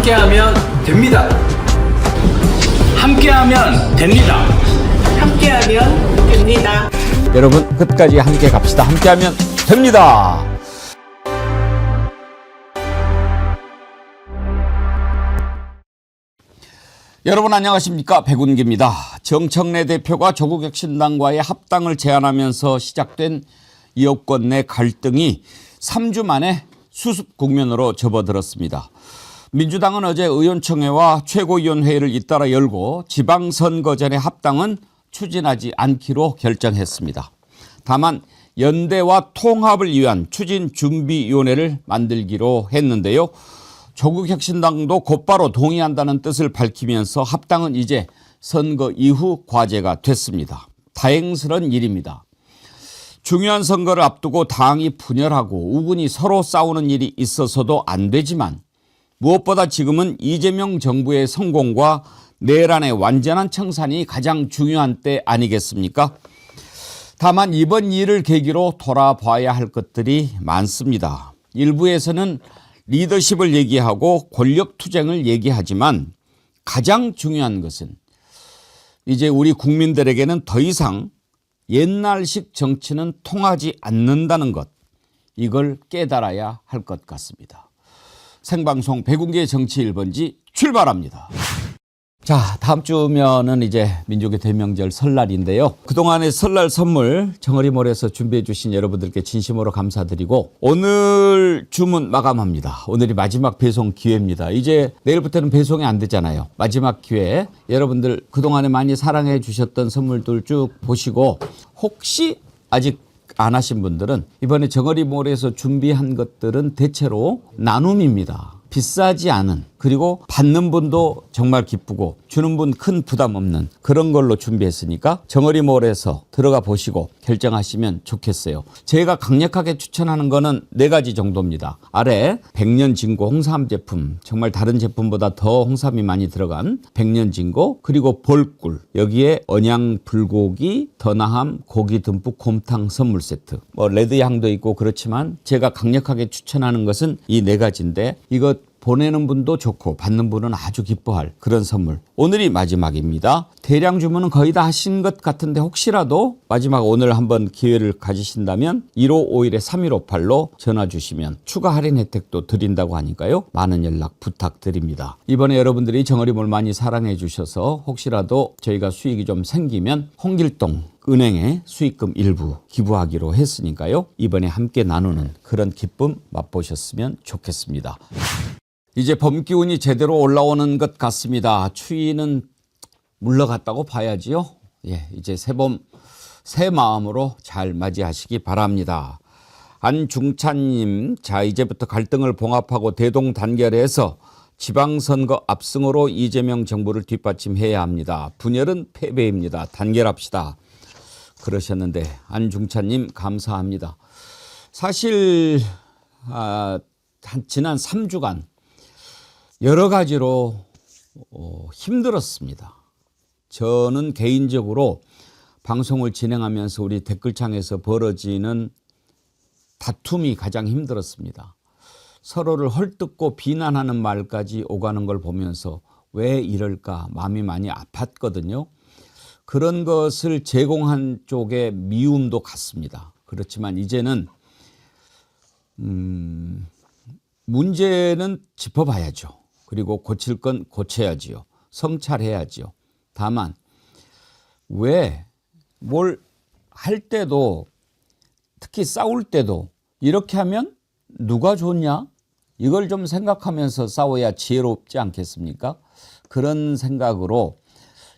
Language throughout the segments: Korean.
함께하면 됩니다. 함께하면 됩니다. 함께하면 됩니다. 여러분 끝까지 함께 갑시다. 함께하면 됩니다. 여러분 안녕하십니까? 백운기입니다. 정청래 대표가 조국혁신당과의 합당을 제안하면서 시작된 여권 내 갈등이 3주 만에 수습 국면으로 접어들었습니다. 민주당은 어제 의원총회와 최고위원회의를 잇따라 열고 지방선거 전의 합당은 추진하지 않기로 결정했습니다. 다만 연대와 통합을 위한 추진준비위원회를 만들기로 했는데요. 조국혁신당도 곧바로 동의한다는 뜻을 밝히면서 합당은 이제 선거 이후 과제가 됐습니다. 다행스러운 일입니다. 중요한 선거를 앞두고 당이 분열하고 우군이 서로 싸우는 일이 있어서도 안 되지만 무엇보다 지금은 이재명 정부의 성공과 내란의 완전한 청산이 가장 중요한 때 아니겠습니까? 다만 이번 일을 계기로 돌아봐야 할 것들이 많습니다. 일부에서는 리더십을 얘기하고 권력투쟁을 얘기하지만 가장 중요한 것은 이제 우리 국민들에게는 더 이상 옛날식 정치는 통하지 않는다는 것, 이걸 깨달아야 할 것 같습니다. 생방송 백운기의 정치 1번지 출발합니다. 자, 다음 주면은 이제 민족의 대명절 설날인데요. 그동안의 설날 선물 정어리몰에서 준비해 주신 여러분들께 진심으로 감사드리고 오늘 주문 마감합니다. 오늘이 마지막 배송 기회입니다. 이제 내일부터는 배송이 안 되잖아요. 마지막 기회 여러분들 그동안에 많이 사랑해 주셨던 선물들 쭉 보시고 혹시 아직 안 하신 분들은 이번에 정어리몰에서 준비한 것들은 대체로 나눔입니다. 비싸지 않은, 그리고 받는 분도 정말 기쁘고 주는 분 큰 부담 없는 그런 걸로 준비했으니까 정어리몰에서 들어가 보시고 결정하시면 좋겠어요. 제가 강력하게 추천하는 거는 4가지 정도입니다. 아래 백년진고 홍삼 제품, 정말 다른 제품보다 더 홍삼이 많이 들어간 백년진고, 그리고 볼꿀, 여기에 언양 불고기, 더나함, 고기 듬뿍 곰탕 선물 세트. 뭐 레드 향도 있고 그렇지만 제가 강력하게 추천하는 것은 이 4가지인데 이거 보내는 분도 좋고 받는 분은 아주 기뻐할 그런 선물. 오늘이 마지막입니다. 대량 주문은 거의 다 하신 것 같은데 혹시라도 마지막 오늘 한번 기회를 가지신다면 1551-3158로 전화 주시면 추가 할인 혜택도 드린다고 하니까요. 많은 연락 부탁드립니다. 이번에 여러분들이 정어리몰 많이 사랑해 주셔서 혹시라도 저희가 수익이 좀 생기면 홍길동 은행에 수익금 일부 기부하기로 했으니까요. 이번에 함께 나누는 그런 기쁨 맛보셨으면 좋겠습니다. 이제 봄 기운이 제대로 올라오는 것 같습니다. 추위는 물러갔다고 봐야지요. 예, 이제 새봄 새 마음으로 잘 맞이하시기 바랍니다. 안중찬님, 자 이제부터 갈등을 봉합하고 대동단결해서 지방선거 압승으로 이재명 정부를 뒷받침해야 합니다. 분열은 패배입니다. 단결합시다. 그러셨는데 안중찬님 감사합니다. 사실 지난 3주간 여러 가지로 힘들었습니다. 저는 개인적으로 방송을 진행하면서 우리 댓글창에서 벌어지는 다툼이 가장 힘들었습니다. 서로를 헐뜯고 비난하는 말까지 오가는 걸 보면서 왜 이럴까 마음이 많이 아팠거든요. 그런 것을 제공한 쪽에 미움도 갔습니다. 그렇지만 이제는 문제는 짚어봐야죠. 그리고 고칠 건 고쳐야지요. 성찰해야지요. 다만 왜 뭘 할 때도 특히 싸울 때도 이렇게 하면 누가 좋냐? 이걸 좀 생각하면서 싸워야 지혜롭지 않겠습니까? 그런 생각으로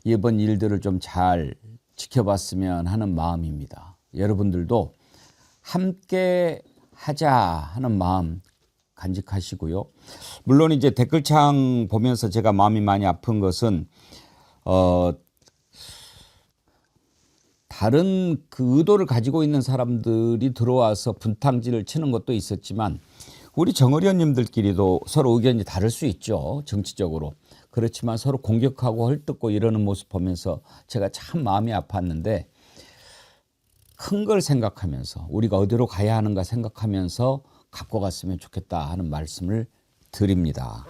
이번 일들을 좀 잘 지켜봤으면 하는 마음입니다. 여러분들도 함께 하자 하는 마음 간직하시고요. 물론 이제 댓글창 보면서 제가 마음이 많이 아픈 것은 다른 그 의도를 가지고 있는 사람들이 들어와서 분탕질을 치는 것도 있었지만 우리 정의원님들끼리도 서로 의견이 다를 수 있죠. 정치적으로. 그렇지만 서로 공격하고 헐뜯고 이러는 모습 보면서 제가 참 마음이 아팠는데 큰 걸 생각하면서 우리가 어디로 가야 하는가 생각하면서 갖고 갔으면 좋겠다 하는 말씀을 드립니다.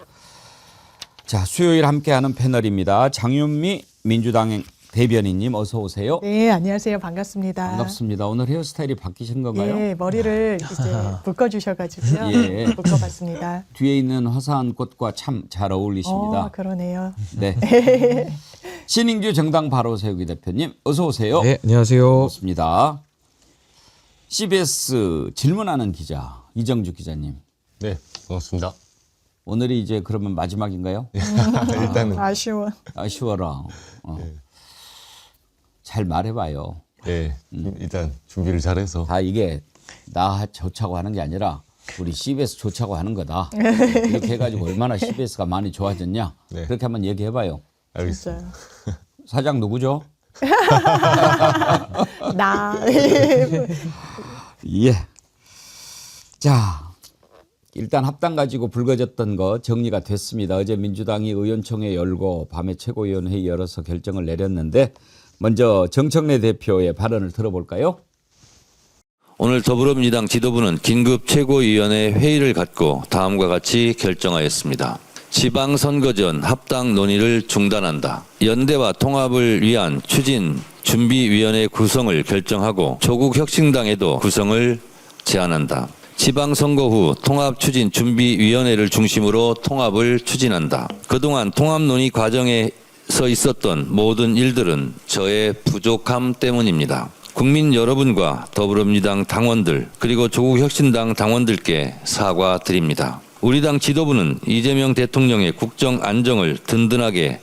자, 수요일 함께하는 패널입니다. 장윤미 민주당 대변인님 어서 오세요. 네, 안녕하세요. 반갑습니다. 반갑습니다. 오늘 헤어스타일이 바뀌신 건가요? 예, 머리를 이제 묶어주셔가지고요. 예. 묶어봤습니다. 뒤에 있는 화사한 꽃과 참 잘 어울리십니다. 그러네요. 네. 신인규 정당 바로 세우기 대표님 어서 오세요. 네, 안녕하세요. 반갑습니다. CBS 질문하는 기자 이정주 기자님. 네, 반갑습니다. 오늘이 이제 그러면 마지막인가요? 일단은 아쉬워. 아쉬워라. 잘 말해봐요. 네, 일단 준비를 잘해서 다 이게 나 좋자고 하는 게 아니라 우리 CBS 좋자고 하는 거다. 이렇게 해가지고 얼마나 CBS가 많이 좋아졌냐. 네. 그렇게 한번 얘기해봐요. 알겠습니다. 진짜. 사장 누구죠? 나. 예. 자, 일단 합당 가지고 불거졌던 거 정리가 됐습니다. 어제 민주당이 의원총회 열고 밤에 최고위원회의 열어서 결정을 내렸는데 먼저 정청래 대표의 발언을 들어볼까요? 오늘 더불어민주당 지도부는 긴급 최고위원회 회의를 갖고 다음과 같이 결정하였습니다. 지방선거 전 합당 논의를 중단한다. 연대와 통합을 위한 추진 준비위원회 구성을 결정하고 조국혁신당에도 구성을 제안한다. 지방선거 후 통합추진준비위원회를 중심으로 통합을 추진한다. 그동안 통합 논의 과정에서 있었던 모든 일들은 저의 부족함 때문입니다. 국민 여러분과 더불어민주당 당원들 그리고 조국혁신당 당원들께 사과드립니다. 우리 당 지도부는 이재명 대통령의 국정 안정을 든든하게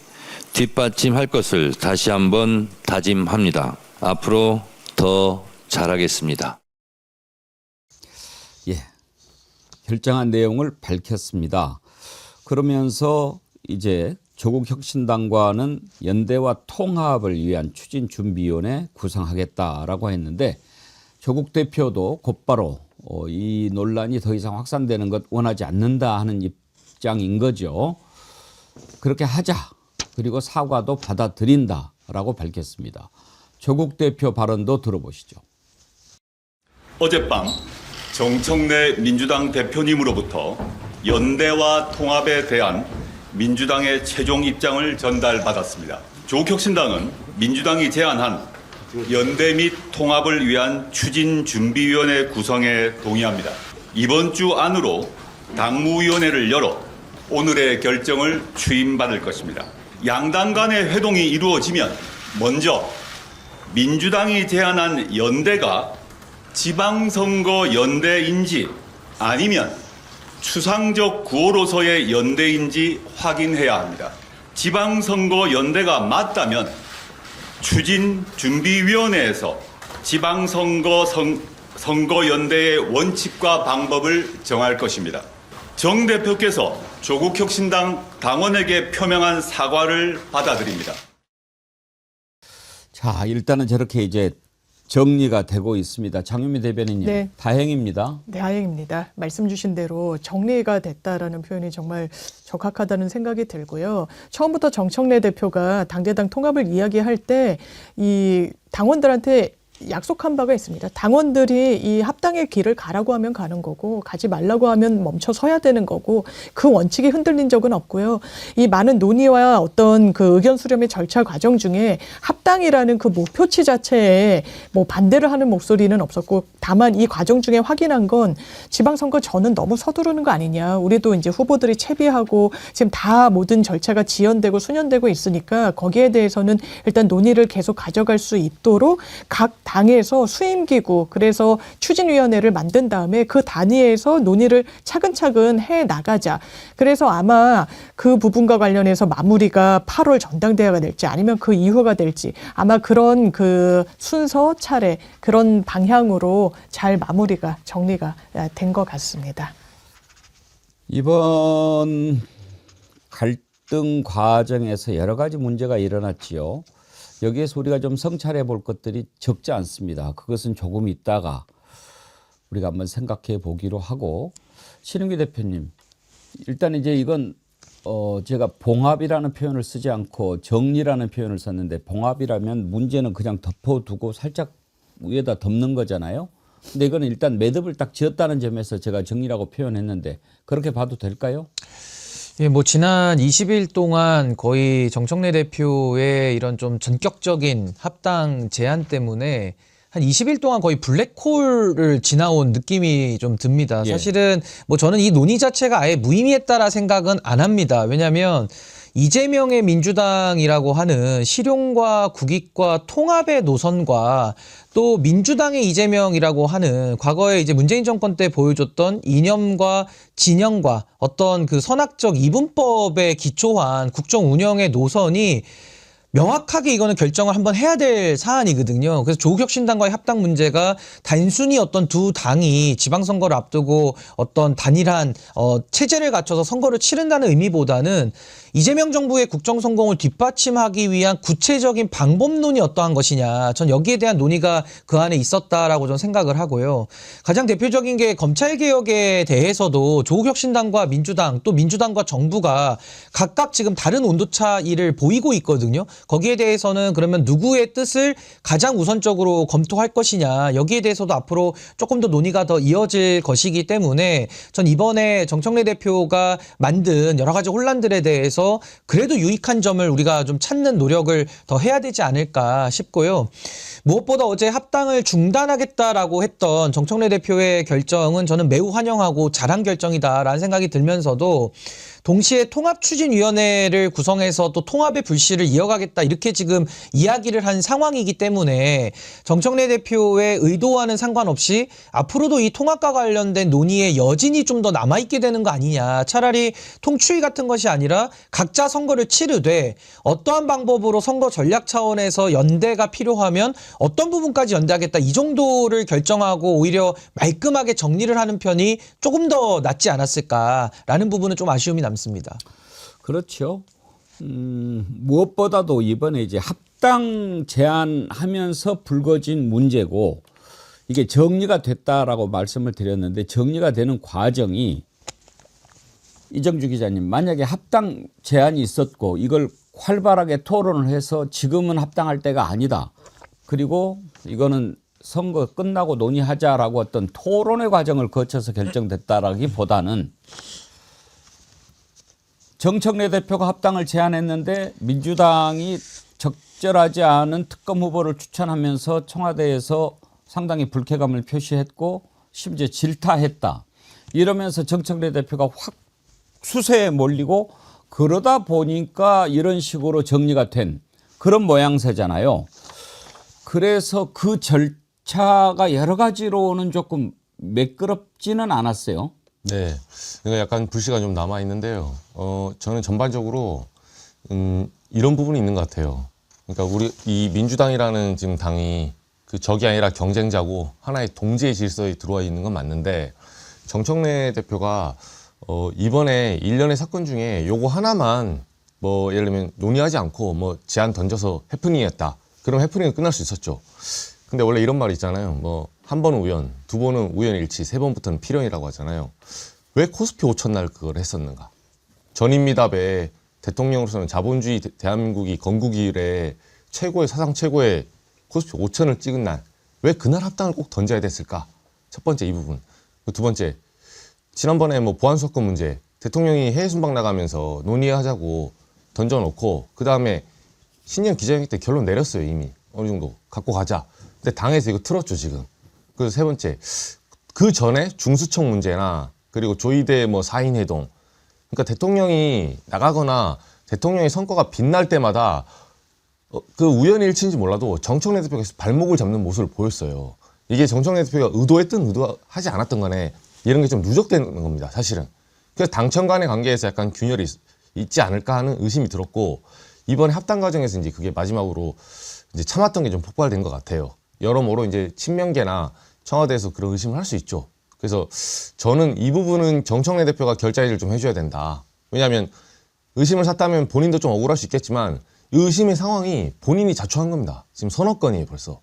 뒷받침할 것을 다시 한번 다짐합니다. 앞으로 더 잘하겠습니다. 예. 결정한 내용을 밝혔습니다. 그러면서 이제 조국혁신당과는 연대와 통합을 위한 추진준비위원회 구성하겠다라고 했는데 조국 대표도 곧바로 이 논란이 더 이상 확산되는 것 원하지 않는다 하는 입장인 거죠. 그렇게 하자. 그리고 사과도 받아들인다라고 밝혔습니다. 조국 대표 발언도 들어보시죠. 어젯밤 정청래 민주당 대표님으로부터 연대와 통합에 대한 민주당의 최종 입장을 전달받았습니다. 조국혁신당은 민주당이 제안한 연대 및 통합을 위한 추진준비위원회 구성에 동의합니다. 이번 주 안으로 당무위원회를 열어 오늘의 결정을 추임받을 것입니다. 양당 간의 회동이 이루어지면 먼저 민주당이 제안한 연대가 지방선거 연대인지 아니면 추상적 구호로서의 연대인지 확인해야 합니다. 지방선거 연대가 맞다면 추진준비위원회에서 지방선거 선거연대의 원칙과 방법을 정할 것입니다. 정 대표께서 조국혁신당 당원에게 표명한 사과를 받아들입니다. 자, 일단은 저렇게 이제 정리가 되고 있습니다. 장윤미 대변인님, 네. 다행입니다. 네, 다행입니다. 말씀 주신 대로 정리가 됐다라는 표현이 정말 적합하다는 생각이 들고요. 처음부터 정청래 대표가 당대당 통합을 이야기할 때 이 당원들한테 약속한 바가 있습니다. 당원들이 이 합당의 길을 가라고 하면 가는 거고 가지 말라고 하면 멈춰 서야 되는 거고 그 원칙이 흔들린 적은 없고요. 이 많은 논의와 어떤 그 의견 수렴의 절차 과정 중에 합당이라는 그 목표치 자체에 뭐 반대를 하는 목소리는 없었고 다만 이 과정 중에 확인한 건 지방선거 전은 너무 서두르는 거 아니냐. 우리도 이제 후보들이 채비하고 지금 다 모든 절차가 지연되고 수년되고 있으니까 거기에 대해서는 일단 논의를 계속 가져갈 수 있도록 각 당에서 수임기구 그래서 추진위원회를 만든 다음에 그 단위에서 논의를 차근차근 해 나가자. 그래서 아마 그 부분과 관련해서 마무리가 8월 전당대회가 될지 아니면 그 이후가 될지 아마 그런 그 순서 차례 그런 방향으로 잘 마무리가 정리가 된 것 같습니다. 이번 갈등 과정에서 여러 가지 문제가 일어났지요. 여기에서 우리가 좀 성찰해 볼 것들이 적지 않습니다. 그것은 조금 있다가 우리가 한번 생각해 보기로 하고 신은규 대표님 일단 이제 이건 제가 봉합이라는 표현을 쓰지 않고 정리라는 표현을 썼는데 봉합이라면 문제는 그냥 덮어두고 살짝 위에다 덮는 거잖아요. 근데 이거는 일단 매듭을 딱 지었다는 점에서 제가 정리라고 표현했는데 그렇게 봐도 될까요? 예, 뭐 지난 20일 동안 거의 정청래 대표의 이런 좀 전격적인 합당 제안 때문에 한 20일 동안 거의 블랙홀을 지나온 느낌이 좀 듭니다. 예. 사실은 뭐 저는 이 논의 자체가 아예 무의미했다라 생각은 안 합니다. 왜냐하면 이재명의 민주당이라고 하는 실용과 국익과 통합의 노선과 또 민주당의 이재명이라고 하는 과거에 이제 문재인 정권 때 보여줬던 이념과 진영과 어떤 그 선악적 이분법에 기초한 국정 운영의 노선이 명확하게 이거는 결정을 한번 해야 될 사안이거든요. 그래서 조국혁신당과의 합당 문제가 단순히 어떤 두 당이 지방선거를 앞두고 어떤 단일한 체제를 갖춰서 선거를 치른다는 의미보다는 이재명 정부의 국정 성공을 뒷받침하기 위한 구체적인 방법론이 어떠한 것이냐. 전 여기에 대한 논의가 그 안에 있었다라고 저는 생각을 하고요. 가장 대표적인 게 검찰개혁에 대해서도 조국혁신당과 민주당 또 민주당과 정부가 각각 지금 다른 온도 차이를 보이고 있거든요. 거기에 대해서는 그러면 누구의 뜻을 가장 우선적으로 검토할 것이냐. 여기에 대해서도 앞으로 조금 더 논의가 더 이어질 것이기 때문에 전 이번에 정청래 대표가 만든 여러 가지 혼란들에 대해서 그래도 유익한 점을 우리가 좀 찾는 노력을 더 해야 되지 않을까 싶고요. 무엇보다 어제 합당을 중단하겠다라고 했던 정청래 대표의 결정은 저는 매우 환영하고 잘한 결정이다라는 생각이 들면서도 동시에 통합추진위원회를 구성해서 또 통합의 불씨를 이어가겠다 이렇게 지금 이야기를 한 상황이기 때문에 정청래 대표의 의도와는 상관없이 앞으로도 이 통합과 관련된 논의의 여진이 좀 더 남아있게 되는 거 아니냐. 차라리 통추위 같은 것이 아니라 각자 선거를 치르되 어떠한 방법으로 선거 전략 차원에서 연대가 필요하면 어떤 부분까지 연대하겠다 이 정도를 결정하고 오히려 말끔하게 정리를 하는 편이 조금 더 낫지 않았을까라는 부분은 좀 아쉬움이 남습니다. 그렇죠. 무엇보다도 이번에 이제 합당 제안하면서 불거진 문제고 이게 정리가 됐다라고 말씀을 드렸는데 정리가 되는 과정이 이정주 기자님 만약에 합당 제안이 있었고 이걸 활발하게 토론을 해서 지금은 합당할 때가 아니다. 그리고 이거는 선거 끝나고 논의하자라고 어떤 토론의 과정을 거쳐서 결정됐다라기보다는 정청래 대표가 합당을 제안했는데 민주당이 적절하지 않은 특검 후보를 추천하면서 청와대에서 상당히 불쾌감을 표시했고 심지어 질타했다. 이러면서 정청래 대표가 확 수세에 몰리고 그러다 보니까 이런 식으로 정리가 된 그런 모양새잖아요. 그래서 그 절차가 여러 가지로는 조금 매끄럽지는 않았어요. 네, 그러니까 약간 불씨가 좀 남아 있는데요. 저는 전반적으로 이런 부분이 있는 것 같아요. 그러니까 우리 이 민주당이라는 지금 당이 그 적이 아니라 경쟁자고 하나의 동지의 질서에 들어와 있는 건 맞는데 정청래 대표가 이번에 일련의 사건 중에 요거 하나만 뭐 예를 들면 논의하지 않고 뭐 제안 던져서 해프닝이었다. 그럼 해프닝은 끝날 수 있었죠. 근데 원래 이런 말이 있잖아요. 뭐 한 번은 우연, 두 번은 우연일치, 세 번부터는 필연이라고 하잖아요. 왜 코스피 5천 날 그걸 했었는가? 전인미답에 대통령으로서는 자본주의 대한민국이 건국이 이래 최고의 사상 최고의 코스피 5천을 찍은 날 왜 그날 합당을 꼭 던져야 됐을까? 첫 번째 이 부분. 두 번째, 지난번에 뭐 보안수사권 문제 대통령이 해외 순방 나가면서 논의하자고 던져놓고 그 다음에 신년 기자회견 때 결론 내렸어요. 이미 어느 정도 갖고 가자. 근데 당에서 이거 틀었죠 지금. 그래서 세 번째, 그 전에 중수청 문제나 그리고 조이대 뭐 4인 회동. 그러니까 대통령이 나가거나 대통령의 성과가 빛날 때마다 그 우연일치인지 몰라도 정청래 대표가 발목을 잡는 모습을 보였어요. 이게 정청래 대표가 의도했든 의도하지 않았던 간에 이런 게 좀 누적되는 겁니다. 사실은. 그래서 당청 간의 관계에서 약간 균열이 있지 않을까 하는 의심이 들었고 이번에 합당 과정에서 이제 그게 마지막으로 이제 참았던 게 좀 폭발된 것 같아요. 여러모로 이제 친명계나 청와대에서 그런 의심을 할 수 있죠. 그래서 저는 이 부분은 정청래 대표가 결자를 좀 해줘야 된다. 왜냐하면 의심을 샀다면 본인도 좀 억울할 수 있겠지만 의심의 상황이 본인이 자초한 겁니다. 지금 서너 건이에요 벌써.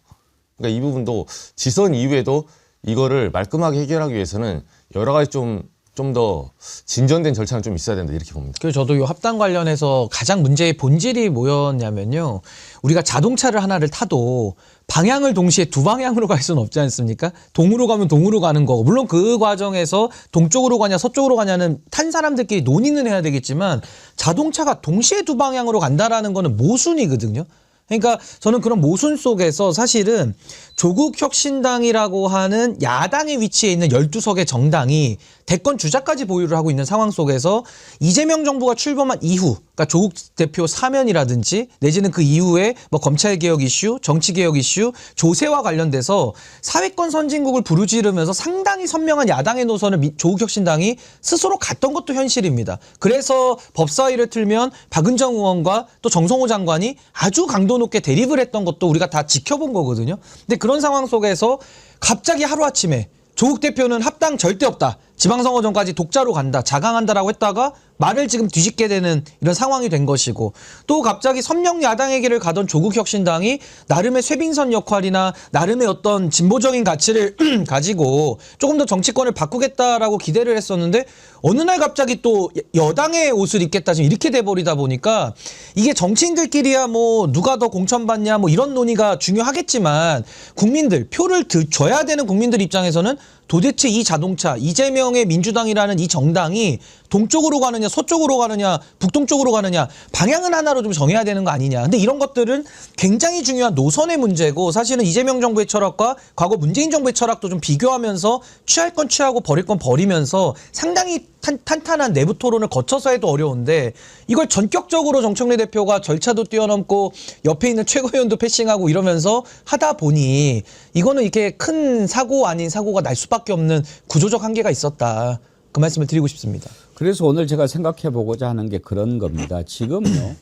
그러니까 이 부분도 지선 이후에도 이거를 말끔하게 해결하기 위해서는 여러 가지 좀 좀 더 진전된 절차는 좀 있어야 된다 이렇게 봅니다. 그래서 저도 이 합당 관련해서 가장 문제의 본질이 뭐였냐면요. 우리가 자동차를 하나를 타도 방향을 동시에 두 방향으로 갈 수는 없지 않습니까? 동으로 가면 동으로 가는 거고. 물론 그 과정에서 동쪽으로 가냐 서쪽으로 가냐는 탄 사람들끼리 논의는 해야 되겠지만 자동차가 동시에 두 방향으로 간다라는 거는 모순이거든요. 그러니까 저는 그런 모순 속에서 사실은 조국혁신당이라고 하는 야당의 위치에 있는 12석의 정당이 대권 주자까지 보유를 하고 있는 상황 속에서 이재명 정부가 출범한 이후, 그러니까 조국 대표 사면이라든지 내지는 그 이후에 뭐 검찰개혁 이슈, 정치개혁 이슈, 조세와 관련돼서 사회권 선진국을 부르짖으면서 상당히 선명한 야당의 노선을 조국혁신당이 스스로 갔던 것도 현실입니다. 그래서 법사위를 틀면 박은정 의원과 또 정성호 장관이 아주 강도 높게 대립을 했던 것도 우리가 다 지켜본 거거든요. 근데 그런 상황 속에서 갑자기 하루아침에 조국 대표는 합당 절대 없다. 지방선거전까지 독자로 간다. 자강한다라고 했다가 말을 지금 뒤집게 되는 이런 상황이 된 것이고 또 갑자기 선명 야당의 길을 가던 조국혁신당이 나름의 쇄빙선 역할이나 나름의 어떤 진보적인 가치를 가지고 조금 더 정치권을 바꾸겠다라고 기대를 했었는데 어느 날 갑자기 또 여당의 옷을 입겠다 지금 이렇게 돼버리다 보니까 이게 정치인들끼리야 뭐 누가 더 공천받냐 뭐 이런 논의가 중요하겠지만 국민들 표를 줘야 되는 국민들 입장에서는 도대체 이 자동차 이재명의 민주당이라는 이 정당이 동쪽으로 가느냐 서쪽으로 가느냐 북동쪽으로 가느냐 방향은 하나로 좀 정해야 되는 거 아니냐. 근데 이런 것들은 굉장히 중요한 노선의 문제고 사실은 이재명 정부의 철학과 과거 문재인 정부의 철학도 좀 비교하면서 취할 건 취하고 버릴 건 버리면서 상당히 탄탄한 내부 토론을 거쳐서 해도 어려운데 이걸 전격적으로 정청래 대표가 절차도 뛰어넘고 옆에 있는 최고위원도 패싱하고 이러면서 하다 보니 이거는 이렇게 큰 사고 아닌 사고가 날 수밖에 없는 구조적 한계가 있었다. 그 말씀을 드리고 싶습니다. 그래서 오늘 제가 생각해 보고자 하는 게 그런 겁니다. 지금요.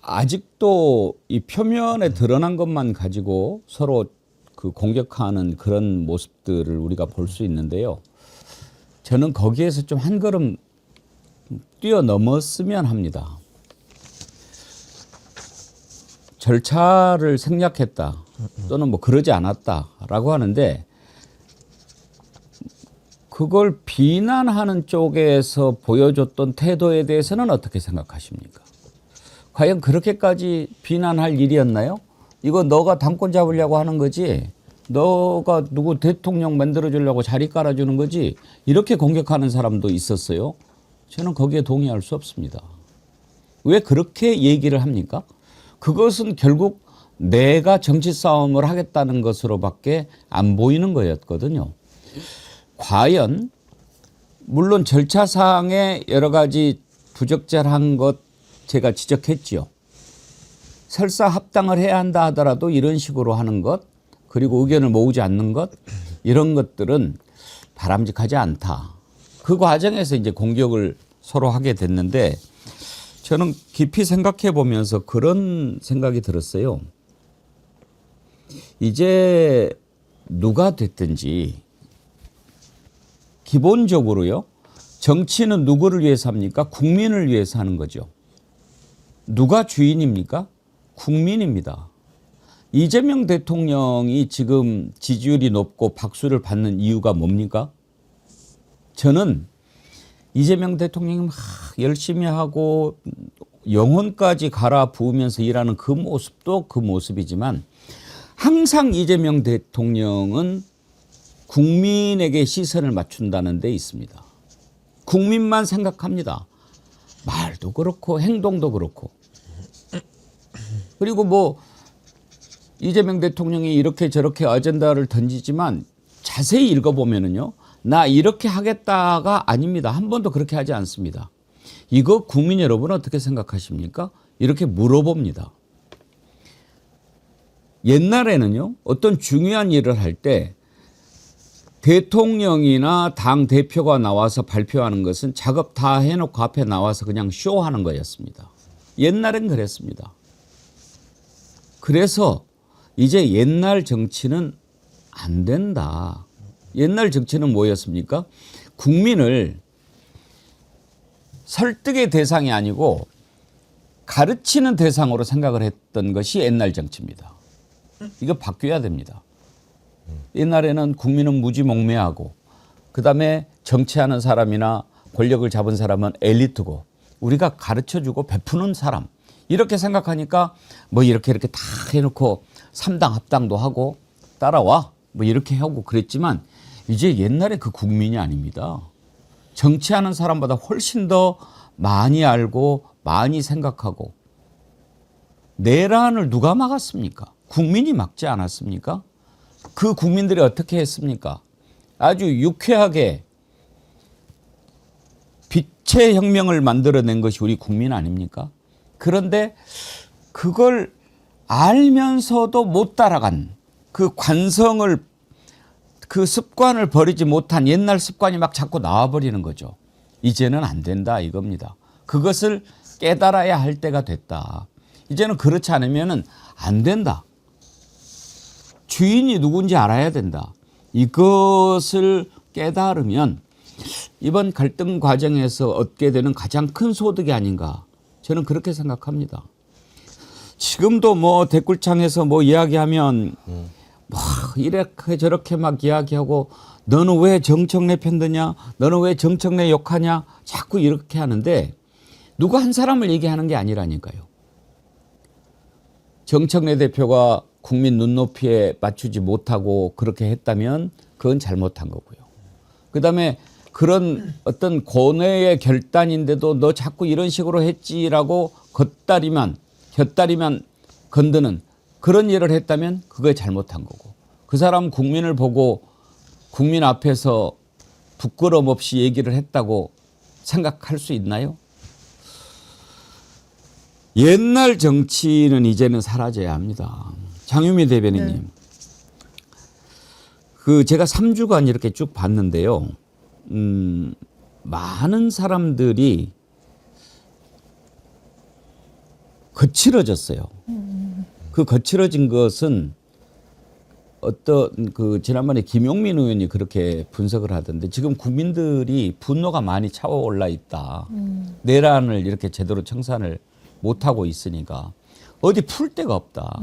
아직도 이 표면에 드러난 것만 가지고 서로 그 공격하는 그런 모습들을 우리가 볼 수 있는데요. 저는 거기에서 좀 한 걸음 뛰어넘었으면 합니다. 절차를 생략했다 또는 뭐 그러지 않았다라고 하는데 그걸 비난하는 쪽에서 보여줬던 태도에 대해서는 어떻게 생각하십니까? 과연 그렇게까지 비난할 일이었나요? 이거 너가 당권 잡으려고 하는 거지. 너가 누구 대통령 만들어주려고 자리 깔아주는 거지. 이렇게 공격하는 사람도 있었어요. 저는 거기에 동의할 수 없습니다. 왜 그렇게 얘기를 합니까? 그것은 결국 내가 정치 싸움을 하겠다는 것으로밖에 안 보이는 거였거든요. 과연 물론 절차상의 여러 가지 부적절한 것 제가 지적했죠. 설사 합당을 해야 한다 하더라도 이런 식으로 하는 것 그리고 의견을 모으지 않는 것 이런 것들은 바람직하지 않다. 그 과정에서 이제 공격을 서로 하게 됐는데 저는 깊이 생각해 보면서 그런 생각이 들었어요. 이제 누가 됐든지 기본적으로요. 정치는 누구를 위해서 합니까? 국민을 위해서 하는 거죠. 누가 주인입니까? 국민입니다. 이재명 대통령이 지금 지지율이 높고 박수를 받는 이유가 뭡니까? 저는 이재명 대통령이 막 열심히 하고 영혼까지 갈아 부으면서 일하는 그 모습도 그 모습이지만 항상 이재명 대통령은 국민에게 시선을 맞춘다는 데 있습니다. 국민만 생각합니다. 말도 그렇고 행동도 그렇고. 그리고 뭐 이재명 대통령이 이렇게 저렇게 아젠다를 던지지만 자세히 읽어보면은요. 나 이렇게 하겠다가 아닙니다. 한 번도 그렇게 하지 않습니다. 이거 국민 여러분 어떻게 생각하십니까? 이렇게 물어봅니다. 옛날에는요. 어떤 중요한 일을 할 때 대통령이나 당 대표가 나와서 발표하는 것은 작업 다 해놓고 앞에 나와서 그냥 쇼하는 거였습니다. 옛날엔 그랬습니다. 그래서 이제 옛날 정치는 안 된다. 옛날 정치는 뭐였습니까? 국민을 설득의 대상이 아니고 가르치는 대상으로 생각을 했던 것이 옛날 정치입니다. 이거 바뀌어야 됩니다. 옛날에는 국민은 무지몽매하고 그다음에 정치하는 사람이나 권력을 잡은 사람은 엘리트고 우리가 가르쳐주고 베푸는 사람 이렇게 생각하니까 뭐 이렇게 다 해놓고 3당 합당도 하고 따라와 뭐 이렇게 하고 그랬지만 이제 옛날에 그 국민이 아닙니다. 정치하는 사람보다 훨씬 더 많이 알고 많이 생각하고 내란을 누가 막았습니까? 국민이 막지 않았습니까? 그 국민들이 어떻게 했습니까? 아주 유쾌하게 빛의 혁명을 만들어낸 것이 우리 국민 아닙니까? 그런데 그걸 알면서도 못 따라간 그 관성을 그 습관을 버리지 못한 옛날 습관이 막 자꾸 나와버리는 거죠. 이제는 안 된다 이겁니다. 그것을 깨달아야 할 때가 됐다. 이제는 그렇지 않으면 안 된다. 주인이 누군지 알아야 된다. 이것을 깨달으면 이번 갈등 과정에서 얻게 되는 가장 큰 소득이 아닌가. 저는 그렇게 생각합니다. 지금도 뭐 댓글창에서 뭐 이야기하면 뭐 이렇게 저렇게 막 이야기하고 너는 왜 정청래 편드냐? 너는 왜 정청래 욕하냐? 자꾸 이렇게 하는데 누가 한 사람을 얘기하는 게 아니라니까요. 정청래 대표가 국민 눈높이에 맞추지 못하고 그렇게 했다면 그건 잘못한 거고요. 그다음에 그런 어떤 고뇌의 결단인데도 너 자꾸 이런 식으로 했지라고 곁다리만 건드는 그런 일을 했다면 그게 잘못한 거고 그 사람 국민을 보고 국민 앞에서 부끄럼 없이 얘기를 했다고 생각할 수 있나요? 옛날 정치는 이제는 사라져야 합니다. 장유미 대변인님. 네. 그 제가 3주간 이렇게 쭉 봤는데요. 많은 사람들이 거칠어졌어요. 그 거칠어진 것은 어떤 그 지난번에 김용민 의원이 그렇게 분석을 하던데 지금 국민들이 분노가 많이 차오올라 있다. 내란을 이렇게 제대로 청산을 못하고 있으니까 어디 풀 데가 없다.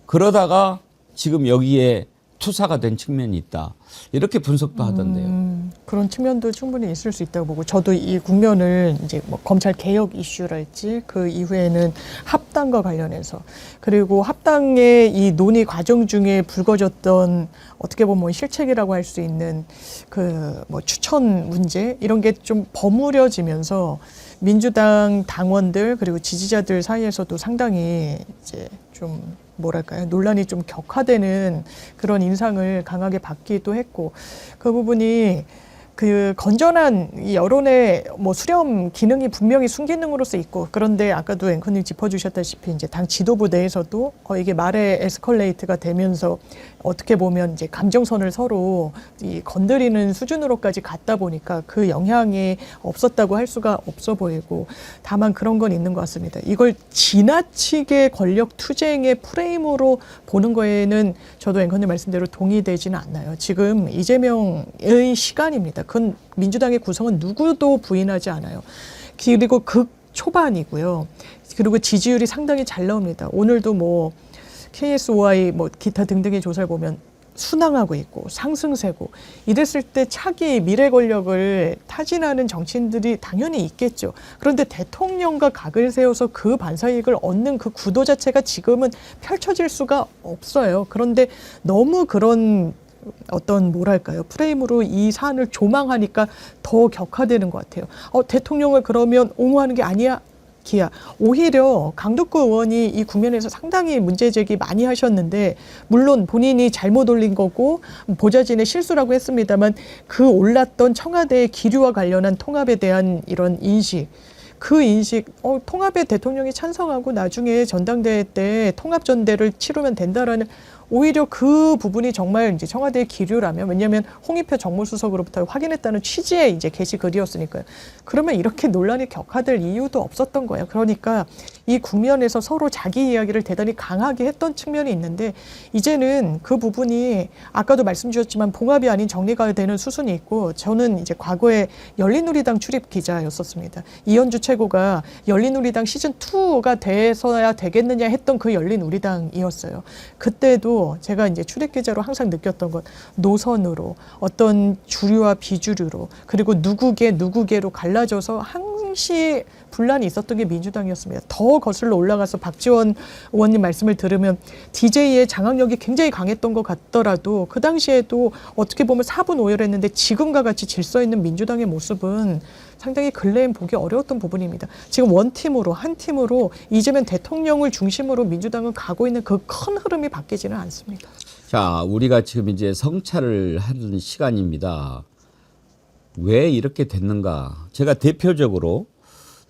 그러다가 지금 여기에 투사가 된 측면이 있다. 이렇게 분석도 하던데요. 그런 측면도 충분히 있을 수 있다고 보고 저도 이 국면을 이제 뭐 검찰 개혁 이슈랄지 그 이후에는 합당과 관련해서 그리고 합당의 이 논의 과정 중에 불거졌던 어떻게 보면 실책이라고 할 수 있는 그 뭐 추천 문제 이런 게 좀 버무려지면서 민주당 당원들 그리고 지지자들 사이에서도 상당히 이제 좀 뭐랄까요 논란이 좀 격화되는 그런 인상을 강하게 받기도 했고 그 부분이 그 건전한 이 여론의 뭐 수렴 기능이 분명히 순기능으로서 있고 그런데 아까도 앵커님 짚어주셨다시피 이제 당 지도부 내에서도 이게 말의 에스컬레이트가 되면서 어떻게 보면 이제 감정선을 서로 이 건드리는 수준으로까지 갔다 보니까 그 영향이 없었다고 할 수가 없어 보이고 다만 그런 건 있는 것 같습니다. 이걸 지나치게 권력 투쟁의 프레임으로 보는 거에는 저도 앵커님 말씀대로 동의되지는 않나요. 지금 이재명의 시간입니다. 그건 민주당의 구성은 누구도 부인하지 않아요. 그리고 극 초반이고요. 그리고 지지율이 상당히 잘 나옵니다. 오늘도 뭐 KSOI 뭐 기타 등등의 조사를 보면 순항하고 있고 상승세고 이랬을 때 차기 미래 권력을 타진하는 정치인들이 당연히 있겠죠. 그런데 대통령과 각을 세워서 그 반사이익을 얻는 그 구도 자체가 지금은 펼쳐질 수가 없어요. 그런데 너무 그런 어떤 뭐랄까요 프레임으로 이 사안을 조망하니까 더 격화되는 것 같아요. 대통령을 그러면 옹호하는 게 아니야. 기야. 오히려 강덕구 의원이 이 국면에서 상당히 문제제기 많이 하셨는데 물론 본인이 잘못 올린 거고 보좌진의 실수라고 했습니다만 그 올랐던 청와대의 기류와 관련한 통합에 대한 이런 인식 그 인식, 통합에 대통령이 찬성하고 나중에 전당대회 때 통합전대를 치르면 된다라는 오히려 그 부분이 정말 이제 청와대의 기류라면 왜냐하면 홍익표 정무수석으로부터 확인했다는 취지의 이제 게시글이었으니까요. 그러면 이렇게 논란이 격화될 이유도 없었던 거예요. 그러니까 이 국면에서 서로 자기 이야기를 대단히 강하게 했던 측면이 있는데 이제는 그 부분이 아까도 말씀 주셨지만 봉합이 아닌 정리가 되는 수순이 있고 저는 이제 과거에 열린우리당 출입 기자였었습니다. 이현주 최고가 열린우리당 시즌2가 돼서야 되겠느냐 했던 그 열린우리당이었어요. 그때도 말고 제가 이제 출입 기자로 항상 느꼈던 것, 노선으로 어떤 주류와 비주류로 그리고 누구계로 갈라져서 항시 분란이 있었던 게 민주당이었습니다. 더 거슬러 올라가서 박지원 의원님 말씀을 들으면 DJ의 장악력이 굉장히 강했던 것 같더라도 그 당시에도 어떻게 보면 사분오열했는데 지금과 같이 질서 있는 민주당의 모습은 상당히 근래엔 보기 어려웠던 부분입니다. 지금 원팀으로 한 팀으로 이재명 대통령을 중심으로 민주당은 가고 있는 그 큰 흐름이 바뀌지는 않습니다. 자, 우리가 지금 이제 성찰을 하는 시간입니다. 왜 이렇게 됐는가? 제가 대표적으로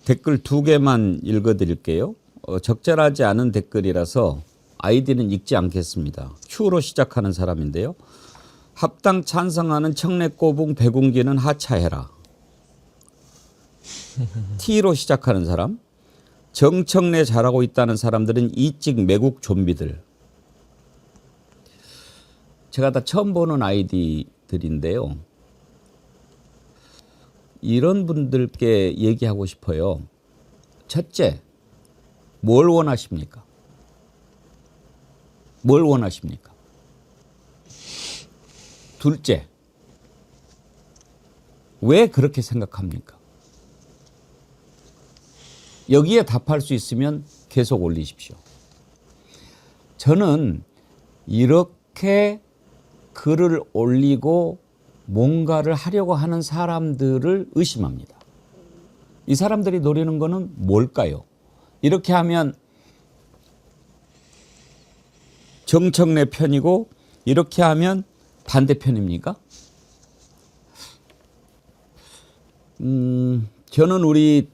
댓글 2개만 읽어드릴게요. 적절하지 않은 댓글이라서 아이디는 읽지 않겠습니다. Q로 시작하는 사람인데요. 합당 찬성하는 청래꼬붕 백운기는 하차해라. T로 시작하는 사람. 정청래 잘하고 있다는 사람들은 이찍 매국 좀비들. 제가 다 처음 보는 아이디들인데요. 이런 분들께 얘기하고 싶어요. 첫째, 뭘 원하십니까? 뭘 원하십니까? 둘째, 왜 그렇게 생각합니까? 여기에 답할 수 있으면 계속 올리십시오. 저는 이렇게 글을 올리고 뭔가를 하려고 하는 사람들을 의심합니다. 이 사람들이 노리는 거는 뭘까요? 이렇게 하면 정청래 편이고 이렇게 하면 반대편입니까? 저는 우리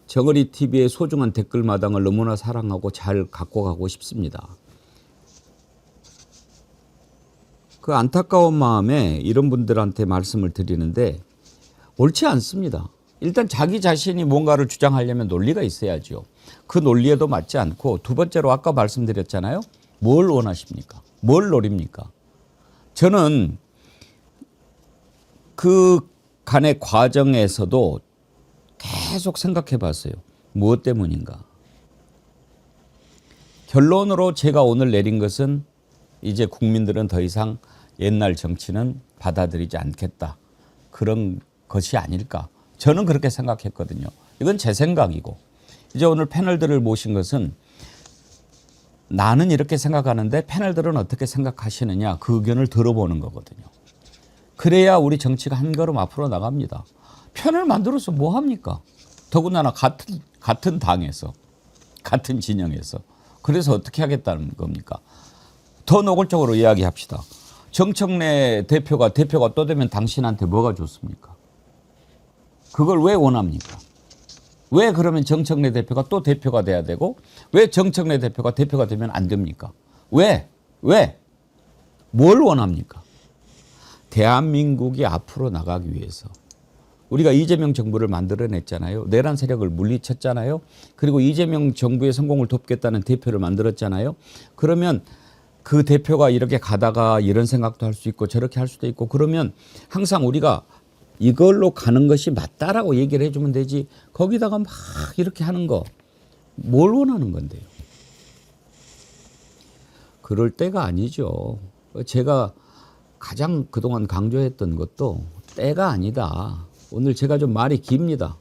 정어리 TV의 소중한 댓글마당을 너무나 사랑하고 잘 갖고 가고 싶습니다. 그 안타까운 마음에 이런 분들한테 말씀을 드리는데 옳지 않습니다. 일단 자기 자신이 뭔가를 주장하려면 논리가 있어야죠. 그 논리에도 맞지 않고 두 번째로 아까 말씀드렸잖아요. 뭘 원하십니까? 뭘 노립니까? 저는 그 간의 과정에서도 계속 생각해 봤어요. 무엇 때문인가? 결론으로 제가 오늘 내린 것은 이제 국민들은 더 이상 옛날 정치는 받아들이지 않겠다. 그런 것이 아닐까. 저는 그렇게 생각했거든요. 이건 제 생각이고. 이제 오늘 패널들을 모신 것은 나는 이렇게 생각하는데 패널들은 어떻게 생각하시느냐 그 의견을 들어보는 거거든요. 그래야 우리 정치가 한 걸음 앞으로 나갑니다. 편을 만들어서 뭐 합니까? 더군다나 같은 당에서, 같은 진영에서. 그래서 어떻게 하겠다는 겁니까? 더 노골적으로 이야기합시다. 정청래 대표가 또 되면 당신한테 뭐가 좋습니까? 그걸 왜 원합니까? 왜 그러면 정청래 대표가 또 대표가 돼야 되고 왜 정청래 대표가 되면 안 됩니까? 왜? 뭘 원합니까? 대한민국이 앞으로 나가기 위해서 우리가 이재명 정부를 만들어냈잖아요. 내란 세력을 물리쳤잖아요. 그리고 이재명 정부의 성공을 돕겠다는 대표를 만들었잖아요. 그러면 그 대표가 이렇게 가다가 이런 생각도 할 수 있고 저렇게 할 수도 있고 그러면 항상 우리가 이걸로 가는 것이 맞다라고 얘기를 해주면 되지 거기다가 막 이렇게 하는 거 뭘 원하는 건데요. 그럴 때가 아니죠. 제가 가장 그동안 강조했던 것도 때가 아니다. 오늘 제가 좀 말이 깁니다.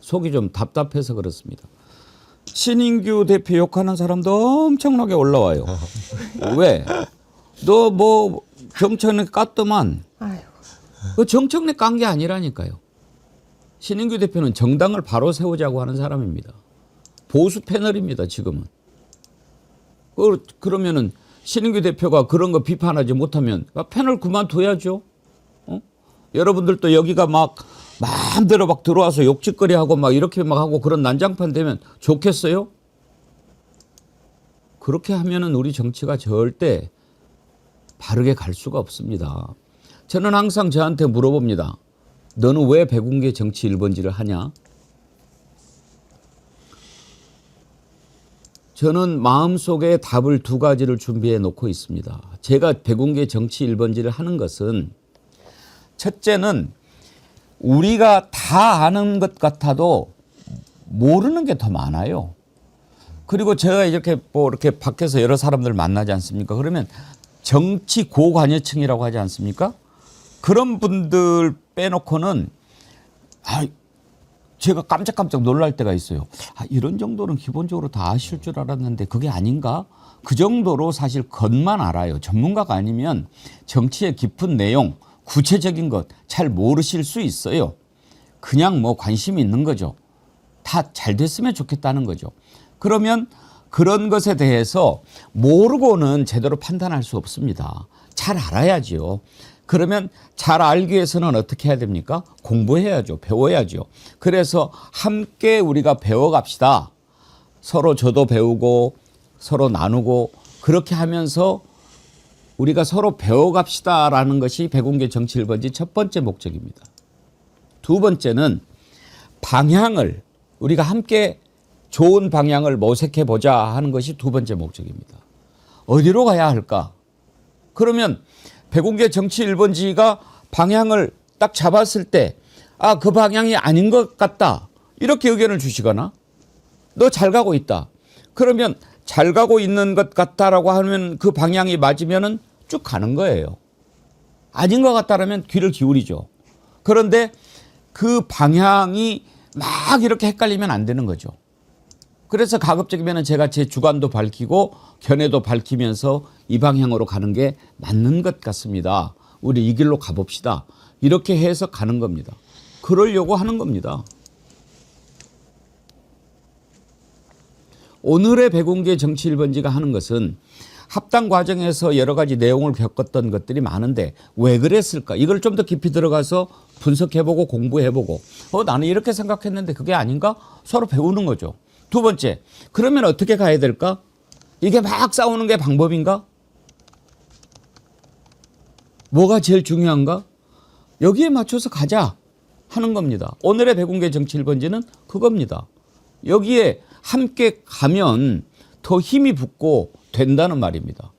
속이 좀 답답해서 그렇습니다. 신인규 대표 욕하는 사람도 엄청나게 올라와요. 왜? 너 뭐 정청래 깠더만. 그 정청래 깐 게 아니라니까요. 신인규 대표는 정당을 바로 세우자고 하는 사람입니다. 보수 패널입니다. 지금은. 그러면은 신인규 대표가 그런 거 비판하지 못하면 패널 그만둬야죠. 여러분들도 여기가 막 마음대로 막 들어와서 욕짓거리하고 막 이렇게 막 하고 그런 난장판 되면 좋겠어요? 그렇게 하면은 우리 정치가 절대 바르게 갈 수가 없습니다. 저는 항상 저한테 물어봅니다. 너는 왜 백운계 정치 1번지를 하냐? 저는 마음속에 답을 2가지를 준비해 놓고 있습니다. 제가 백운계 정치 1번지를 하는 것은 첫째는 우리가 다 아는 것 같아도 모르는 게 더 많아요. 그리고 제가 이렇게 뭐 이렇게 밖에서 여러 사람들 만나지 않습니까? 그러면 정치 고관여층이라고 하지 않습니까? 그런 분들 빼놓고는 제가 깜짝깜짝 놀랄 때가 있어요. 이런 정도는 기본적으로 다 아실 줄 알았는데 그게 아닌가? 그 정도로 사실 겉만 알아요. 전문가가 아니면 정치의 깊은 내용, 구체적인 것 잘 모르실 수 있어요. 그냥 뭐 관심이 있는 거죠. 다 잘 됐으면 좋겠다는 거죠. 그러면 그런 것에 대해서 모르고는 제대로 판단할 수 없습니다. 잘 알아야지요. 그러면 잘 알기 위해서는 어떻게 해야 됩니까? 공부해야죠. 배워야죠. 그래서 함께 우리가 배워갑시다. 서로 저도 배우고 서로 나누고 그렇게 하면서 우리가 서로 배워갑시다라는 것이 백운계 정치 1번지 첫 번째 목적입니다. 두 번째는 방향을 우리가 함께 좋은 방향을 모색해 보자 하는 것이 두 번째 목적입니다. 어디로 가야 할까? 그러면 백운계 정치 1번지가 방향을 딱 잡았을 때 그 방향이 아닌 것 같다. 이렇게 의견을 주시거나 너 잘 가고 있다. 그러면 잘 가고 있는 것 같다라고 하면 그 방향이 맞으면은 쭉 가는 거예요. 아닌 것 같다라면 귀를 기울이죠. 그런데 그 방향이 막 이렇게 헷갈리면 안 되는 거죠. 그래서 가급적이면 제가 제 주관도 밝히고 견해도 밝히면서 이 방향으로 가는 게 맞는 것 같습니다. 우리 이 길로 가봅시다. 이렇게 해서 가는 겁니다. 그러려고 하는 겁니다. 오늘의 백운계 정치 1번지가 하는 것은 합당 과정에서 여러 가지 내용을 겪었던 것들이 많은데 왜 그랬을까? 이걸 좀 더 깊이 들어가서 분석해보고 공부해보고 나는 이렇게 생각했는데 그게 아닌가? 서로 배우는 거죠. 두 번째, 그러면 어떻게 가야 될까? 이게 막 싸우는 게 방법인가? 뭐가 제일 중요한가? 여기에 맞춰서 가자 하는 겁니다. 오늘의 백운계 정치 1번지는 그겁니다. 여기에 함께 가면 더 힘이 붙고 된다는 말입니다.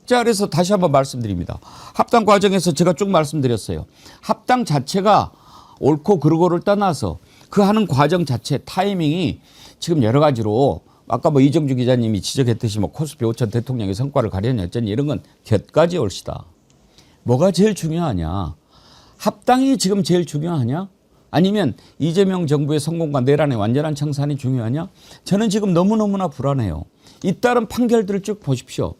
자, 그래서 다시 한번 말씀드립니다. 합당 과정에서 제가 쭉 말씀드렸어요. 합당 자체가 옳고 그르고를 떠나서 그 하는 과정 자체 타이밍이 지금 여러 가지로 아까 뭐 이정주 기자님이 지적했듯이 뭐 코스피 5천 대통령의 성과를 가려니 어쩌니 이런 건 곁가지 올시다. 뭐가 제일 중요하냐? 합당이 지금 제일 중요하냐? 아니면 이재명 정부의 성공과 내란의 완전한 청산이 중요하냐? 저는 지금 너무너무나 불안해요. 잇따른 판결들을 쭉 보십시오.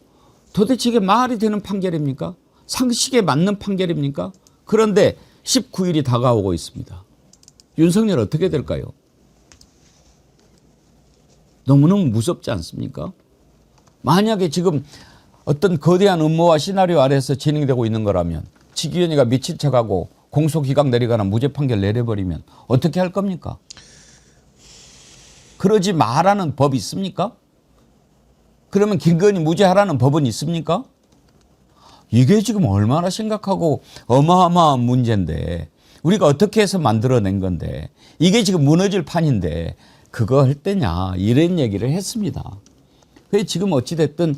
도대체 이게 말이 되는 판결입니까? 상식에 맞는 판결입니까? 그런데 19일이 다가오고 있습니다. 윤석열 어떻게 될까요? 너무너무 무섭지 않습니까? 만약에 지금 어떤 거대한 음모와 시나리오 아래에서 진행되고 있는 거라면 지기현이가 미친 척하고 공소기각 내리거나 무죄 판결 내려버리면 어떻게 할 겁니까? 그러지 말라는 법이 있습니까? 그러면 김건희 무죄하라는 법은 있습니까? 이게 지금 얼마나 심각하고 어마어마한 문제인데 우리가 어떻게 해서 만들어낸 건데 이게 지금 무너질 판인데 그거 할 때냐 이런 얘기를 했습니다. 그래서 지금 어찌됐든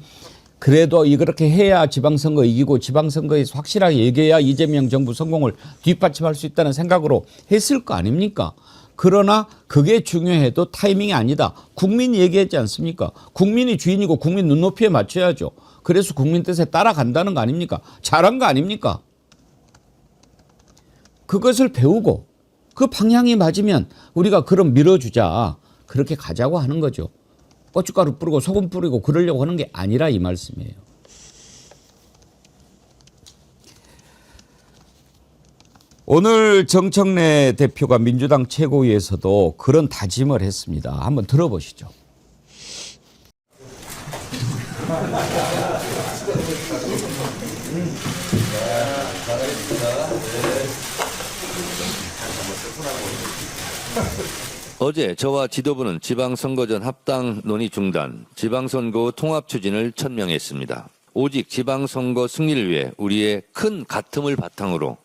그래도 이렇게 해야 지방선거 이기고 지방선거에서 확실하게 얘기해야 이재명 정부 성공을 뒷받침할 수 있다는 생각으로 했을 거 아닙니까? 그러나 그게 중요해도 타이밍이 아니다. 국민이 얘기했지 않습니까? 국민이 주인이고 국민 눈높이에 맞춰야죠. 그래서 국민 뜻에 따라간다는 거 아닙니까? 잘한 거 아닙니까? 그것을 배우고 그 방향이 맞으면 우리가 그럼 밀어주자. 그렇게 가자고 하는 거죠. 고춧가루 뿌리고 소금 뿌리고 그러려고 하는 게 아니라 이 말씀이에요. 오늘 정청래 대표가 민주당 최고위에서도 그런 다짐을 했습니다. 한번 들어보시죠. 어제 저와 지도부는 지방선거 전 합당 논의 중단, 지방선거 통합 추진을 천명했습니다. 오직 지방선거 승리를 위해 우리의 큰 가슴을 바탕으로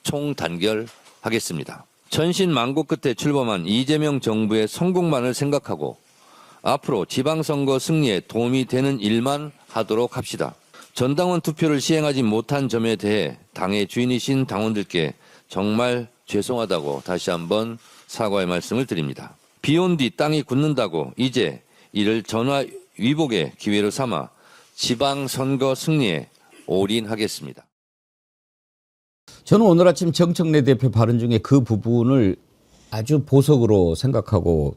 총단결하겠습니다. 천신만고 끝에 출범한 이재명 정부의 성공만을 생각하고 앞으로 지방선거 승리에 도움이 되는 일만 하도록 합시다. 전당원 투표를 시행하지 못한 점에 대해 당의 주인이신 당원들께 정말 죄송하다고 다시 한번 사과의 말씀을 드립니다. 비온 뒤 땅이 굳는다고 이제 이를 전화 위복의 기회로 삼아 지방선거 승리에 올인하겠습니다. 저는 오늘 아침 정청래 대표 발언 중에 그 부분을 아주 보석으로 생각하고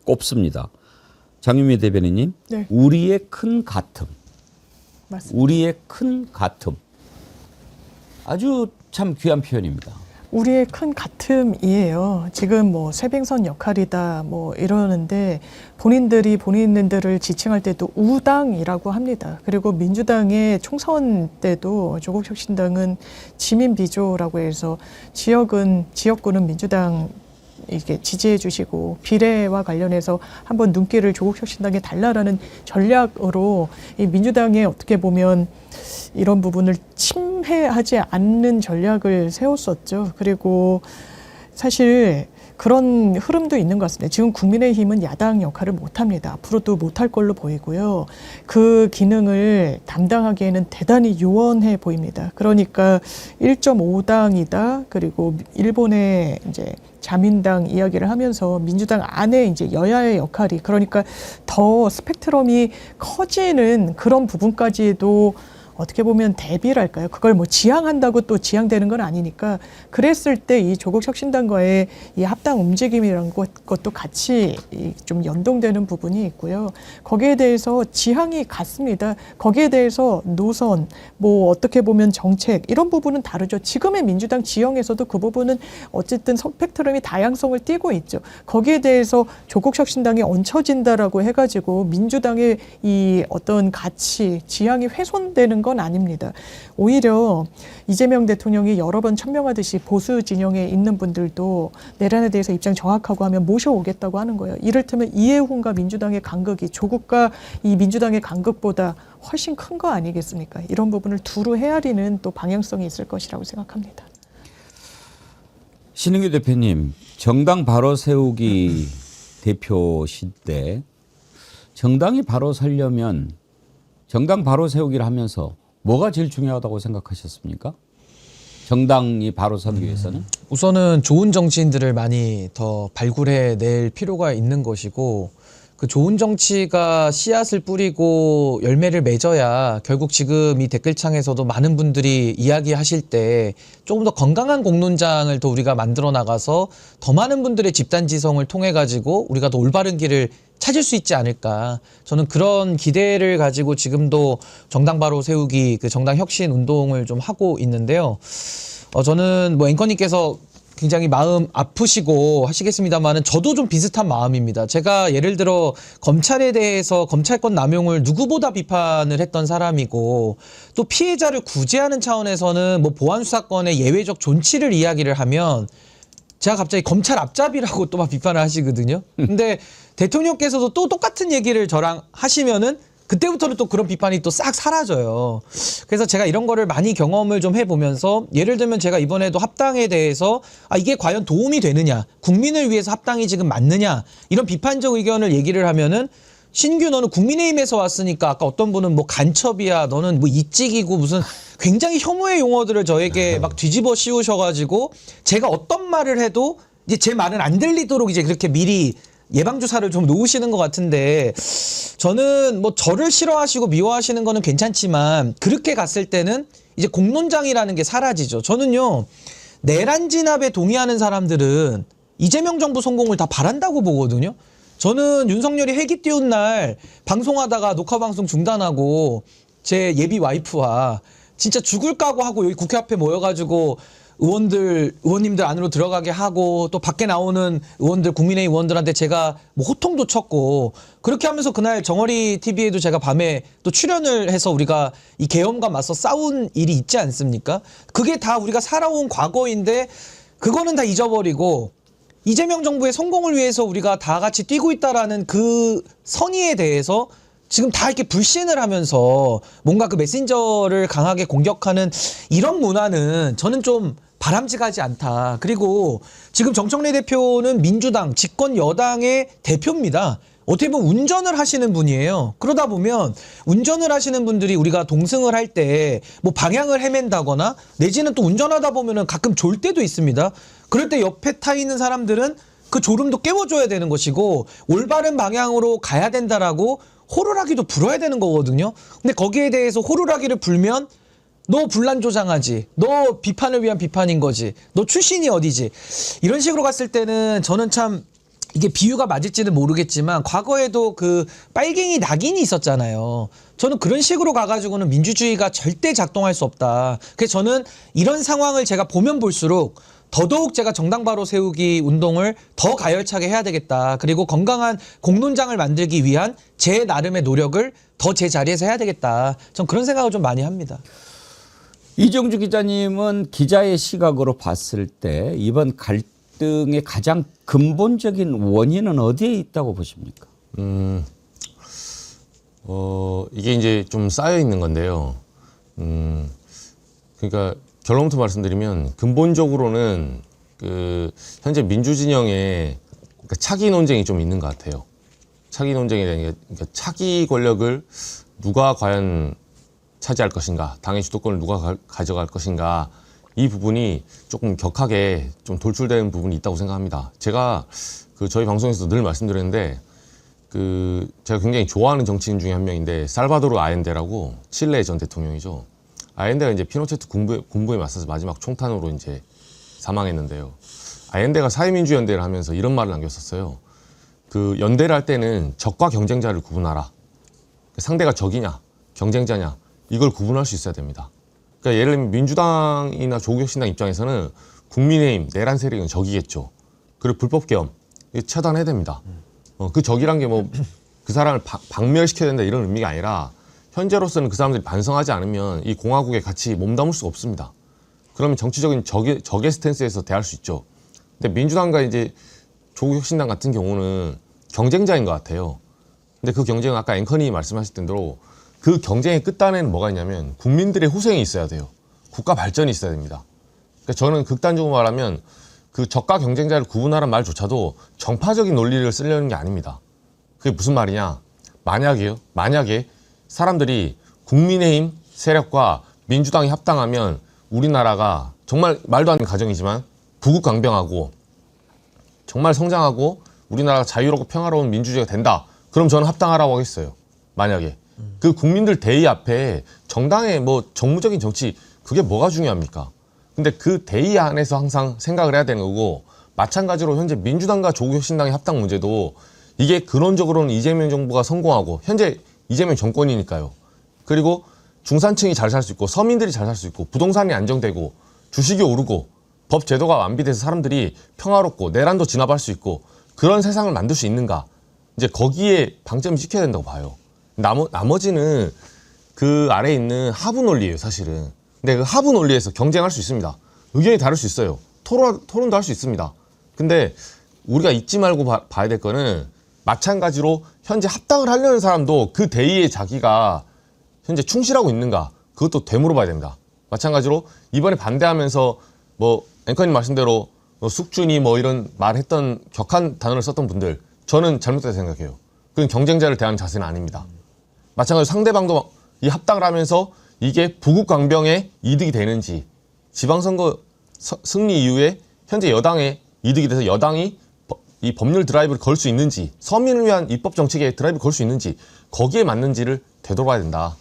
꼽습니다. 장윤미 대변인님, 네. 우리의 큰 가틈, 맞습니다. 우리의 큰 가틈. 아주 참 귀한 표현입니다. 우리의 큰 가틈이에요. 지금 뭐 쇠빙선 역할이다 뭐 이러는데 본인들이 본인들을 지칭할 때도 우당이라고 합니다. 그리고 민주당의 총선 때도 조국혁신당은 지민비조라고 해서 지역구는 민주당 이게 지지해 주시고 비례와 관련해서 한번 눈길을 조국혁신당에 달라라는 전략으로 이 민주당에 어떻게 보면 이런 부분을 침해하지 않는 전략을 세웠었죠. 그리고 사실 그런 흐름도 있는 것 같습니다. 지금 국민의힘은 야당 역할을 못합니다. 앞으로도 못할 걸로 보이고요. 그 기능을 담당하기에는 대단히 요원해 보입니다. 그러니까 1.5당이다. 그리고 일본의 이제 자민당 이야기를 하면서 민주당 안에 이제 여야의 역할이 그러니까 더 스펙트럼이 커지는 그런 부분까지도 어떻게 보면 대비랄까요? 그걸 뭐 지향한다고 또 지향되는 건 아니니까 그랬을 때 이 조국혁신당과의 이 합당 움직임이라는 것도 같이 좀 연동되는 부분이 있고요. 거기에 대해서 지향이 같습니다. 거기에 대해서 노선, 뭐 어떻게 보면 정책 이런 부분은 다르죠. 지금의 민주당 지형에서도 그 부분은 어쨌든 스펙트럼이 다양성을 띠고 있죠. 거기에 대해서 조국혁신당이 얹혀진다라고 해가지고 민주당의 이 어떤 가치, 지향이 훼손되는 건 아닙니다. 오히려 이재명 대통령이 여러 번 천명하듯이 보수 진영에 있는 분들도 내란에 대해서 입장 정확하고 하면 모셔오겠다고 하는 거예요. 이를테면 이해훈과 민주당의 간극이 조국과 이 민주당의 간극보다 훨씬 큰 거 아니겠습니까? 이런 부분을 두루 헤아리는 또 방향성이 있을 것이라고 생각합니다. 신은규 대표님, 정당 바로 세우기 대표실 때 정당이 바로 서려면 정당 바로 세우기를 하면서 뭐가 제일 중요하다고 생각하셨습니까? 정당이 바로 서기 위해서는? 우선은 좋은 정치인들을 많이 더 발굴해 낼 필요가 있는 것이고 그 좋은 정치가 씨앗을 뿌리고 열매를 맺어야 결국 지금 이 댓글창에서도 많은 분들이 이야기하실 때 조금 더 건강한 공론장을 더 우리가 만들어 나가서 더 많은 분들의 집단지성을 통해 가지고 우리가 더 올바른 길을 찾을 수 있지 않을까. 저는 그런 기대를 가지고 지금도 정당 바로 세우기 그 정당 혁신 운동을 좀 하고 있는데요. 저는 뭐 앵커님께서 굉장히 마음 아프시고 하시겠습니다만은 저도 좀 비슷한 마음입니다. 제가 예를 들어 검찰에 대해서 검찰권 남용을 누구보다 비판을 했던 사람이고 또 피해자를 구제하는 차원에서는 뭐 보안수사권의 예외적 존치를 이야기를 하면 제가 갑자기 검찰 앞잡이라고 또 막 비판을 하시거든요. 근데 대통령께서도 또 똑같은 얘기를 저랑 하시면은 그때부터는 또 그런 비판이 또 싹 사라져요. 그래서 제가 이런 거를 많이 경험을 좀 해보면서 예를 들면 제가 이번에도 합당에 대해서 이게 과연 도움이 되느냐, 국민을 위해서 합당이 지금 맞느냐 이런 비판적 의견을 얘기를 하면은 신규 너는 국민의힘에서 왔으니까 아까 어떤 분은 뭐 간첩이야, 너는 뭐 이찍이고 무슨 굉장히 혐오의 용어들을 저에게 막 뒤집어 씌우셔가지고 제가 어떤 말을 해도 이제 제 말은 안 들리도록 이제 그렇게 미리 예방주사를 좀 놓으시는 것 같은데 저는 뭐 저를 싫어하시고 미워하시는 거는 괜찮지만 그렇게 갔을 때는 이제 공론장이라는 게 사라지죠. 저는요 내란 진압에 동의하는 사람들은 이재명 정부 성공을 다 바란다고 보거든요. 저는 윤석열이 헬기 띄운 날 방송하다가 녹화 방송 중단하고 제 예비 와이프와 진짜 죽을 각오 하고 여기 국회 앞에 모여가지고 의원님들 안으로 들어가게 하고 또 밖에 나오는 의원들, 국민의힘 의원들한테 제가 뭐 호통도 쳤고 그렇게 하면서 그날 정어리 TV에도 제가 밤에 또 출연을 해서 우리가 이 계엄과 맞서 싸운 일이 있지 않습니까? 그게 다 우리가 살아온 과거인데 그거는 다 잊어버리고 이재명 정부의 성공을 위해서 우리가 다 같이 뛰고 있다라는 그 선의에 대해서 지금 다 이렇게 불신을 하면서 뭔가 그 메신저를 강하게 공격하는 이런 문화는 저는 좀 바람직하지 않다. 그리고 지금 정청래 대표는 민주당 집권 여당의 대표입니다. 어떻게 보면 운전을 하시는 분이에요. 그러다 보면 운전을 하시는 분들이 우리가 동승을 할 때 뭐 방향을 헤맨다거나 내지는 또 운전하다 보면은 가끔 졸 때도 있습니다. 그럴 때 옆에 타 있는 사람들은 그 졸음도 깨워줘야 되는 것이고 올바른 방향으로 가야 된다라고 호루라기도 불어야 되는 거거든요. 근데 거기에 대해서 호루라기를 불면 너 분란 조장하지, 너 비판을 위한 비판인 거지, 너 출신이 어디지, 이런 식으로 갔을 때는 저는 참 이게 비유가 맞을지는 모르겠지만 과거에도 그 빨갱이 낙인이 있었잖아요. 저는 그런 식으로 가가지고는 민주주의가 절대 작동할 수 없다. 그래서 저는 이런 상황을 제가 보면 볼수록 더더욱 제가 정당 바로 세우기 운동을 더 가열차게 해야 되겠다. 그리고 건강한 공론장을 만들기 위한 제 나름의 노력을 더 제 자리에서 해야 되겠다. 전 그런 생각을 좀 많이 합니다. 이정주 기자님은 기자의 시각으로 봤을 때 이번 갈등의 가장 근본적인 원인은 어디에 있다고 보십니까? 이게 이제 좀 쌓여 있는 건데요. 그러니까 결론부터 말씀드리면 근본적으로는 그 현재 민주진영에 그러니까 차기 논쟁이 좀 있는 것 같아요. 차기 논쟁에 대한 게 그러니까 차기 권력을 누가 과연 차지할 것인가, 당의 주도권을 누가 가져갈 것인가, 이 부분이 조금 격하게 좀 돌출되는 부분이 있다고 생각합니다. 제가 그 저희 방송에서 늘 말씀드렸는데 그 제가 굉장히 좋아하는 정치인 중에 한 명인데 살바도르 아엔데라고 칠레 전 대통령이죠. 아엔데가 이제 피노체트 군부에 맞서서 마지막 총탄으로 이제 사망했는데요. 아엔데가 사회민주연대를 하면서 이런 말을 남겼었어요. 그 연대를 할 때는 적과 경쟁자를 구분하라. 상대가 적이냐, 경쟁자냐, 이걸 구분할 수 있어야 됩니다. 그러니까 예를 들면 민주당이나 조국혁신당 입장에서는 국민의힘, 내란 세력은 적이겠죠. 그리고 불법 계엄 차단해야 됩니다. 그 적이란 게 뭐 그 사람을 박멸시켜야 된다 이런 의미가 아니라 현재로서는 그 사람들이 반성하지 않으면 이 공화국에 같이 몸담을 수가 없습니다. 그러면 정치적인 적의 스탠스에서 대할 수 있죠. 근데 민주당과 이제 조국혁신당 같은 경우는 경쟁자인 것 같아요. 근데 그 경쟁은 아까 앵커님이 말씀하셨던 대로 그 경쟁의 끝단에는 뭐가 있냐면 국민들의 후생이 있어야 돼요. 국가 발전이 있어야 됩니다. 그러니까 저는 극단적으로 말하면 그 적과 경쟁자를 구분하라는 말조차도 정파적인 논리를 쓰려는 게 아닙니다. 그게 무슨 말이냐? 만약에 사람들이 국민의힘 세력과 민주당이 합당하면 우리나라가 정말 말도 안 되는 가정이지만 부국강병하고 정말 성장하고 우리나라가 자유롭고 평화로운 민주주의가 된다. 그럼 저는 합당하라고 하겠어요. 만약에. 그 국민들 대의 앞에 정당의 뭐 정무적인 정치 그게 뭐가 중요합니까? 근데 그 대의 안에서 항상 생각을 해야 되는 거고 마찬가지로 현재 민주당과 조국혁신당의 합당 문제도 이게 근원적으로는 이재명 정부가 성공하고 현재 이재명 정권이니까요. 그리고 중산층이 잘 살 수 있고 서민들이 잘 살 수 있고 부동산이 안정되고 주식이 오르고 법 제도가 완비돼서 사람들이 평화롭고 내란도 진압할 수 있고 그런 세상을 만들 수 있는가? 이제 거기에 방점을 찍혀야 된다고 봐요. 나머지는 그 아래에 있는 하부 논리예요, 사실은. 근데 그 하부 논리에서 경쟁할 수 있습니다. 의견이 다를 수 있어요. 토론도 할 수 있습니다. 근데 우리가 잊지 말고 봐야 될 거는 마찬가지로 현재 합당을 하려는 사람도 그 대의에 자기가 현재 충실하고 있는가 그것도 되물어봐야 됩니다. 마찬가지로 이번에 반대하면서 뭐 앵커님 말씀대로 뭐 숙주니 뭐 이런 말했던 격한 단어를 썼던 분들 저는 잘못됐다고 생각해요. 그건 경쟁자를 대하는 자세는 아닙니다. 마찬가지로 상대방도 이 합당을 하면서 이게 부국강병에 이득이 되는지 지방선거 승리 이후에 현재 여당에 이득이 돼서 여당이 이 법률 드라이브를 걸 수 있는지 서민을 위한 입법 정책에 드라이브를 걸 수 있는지 거기에 맞는지를 되돌아봐야 된다.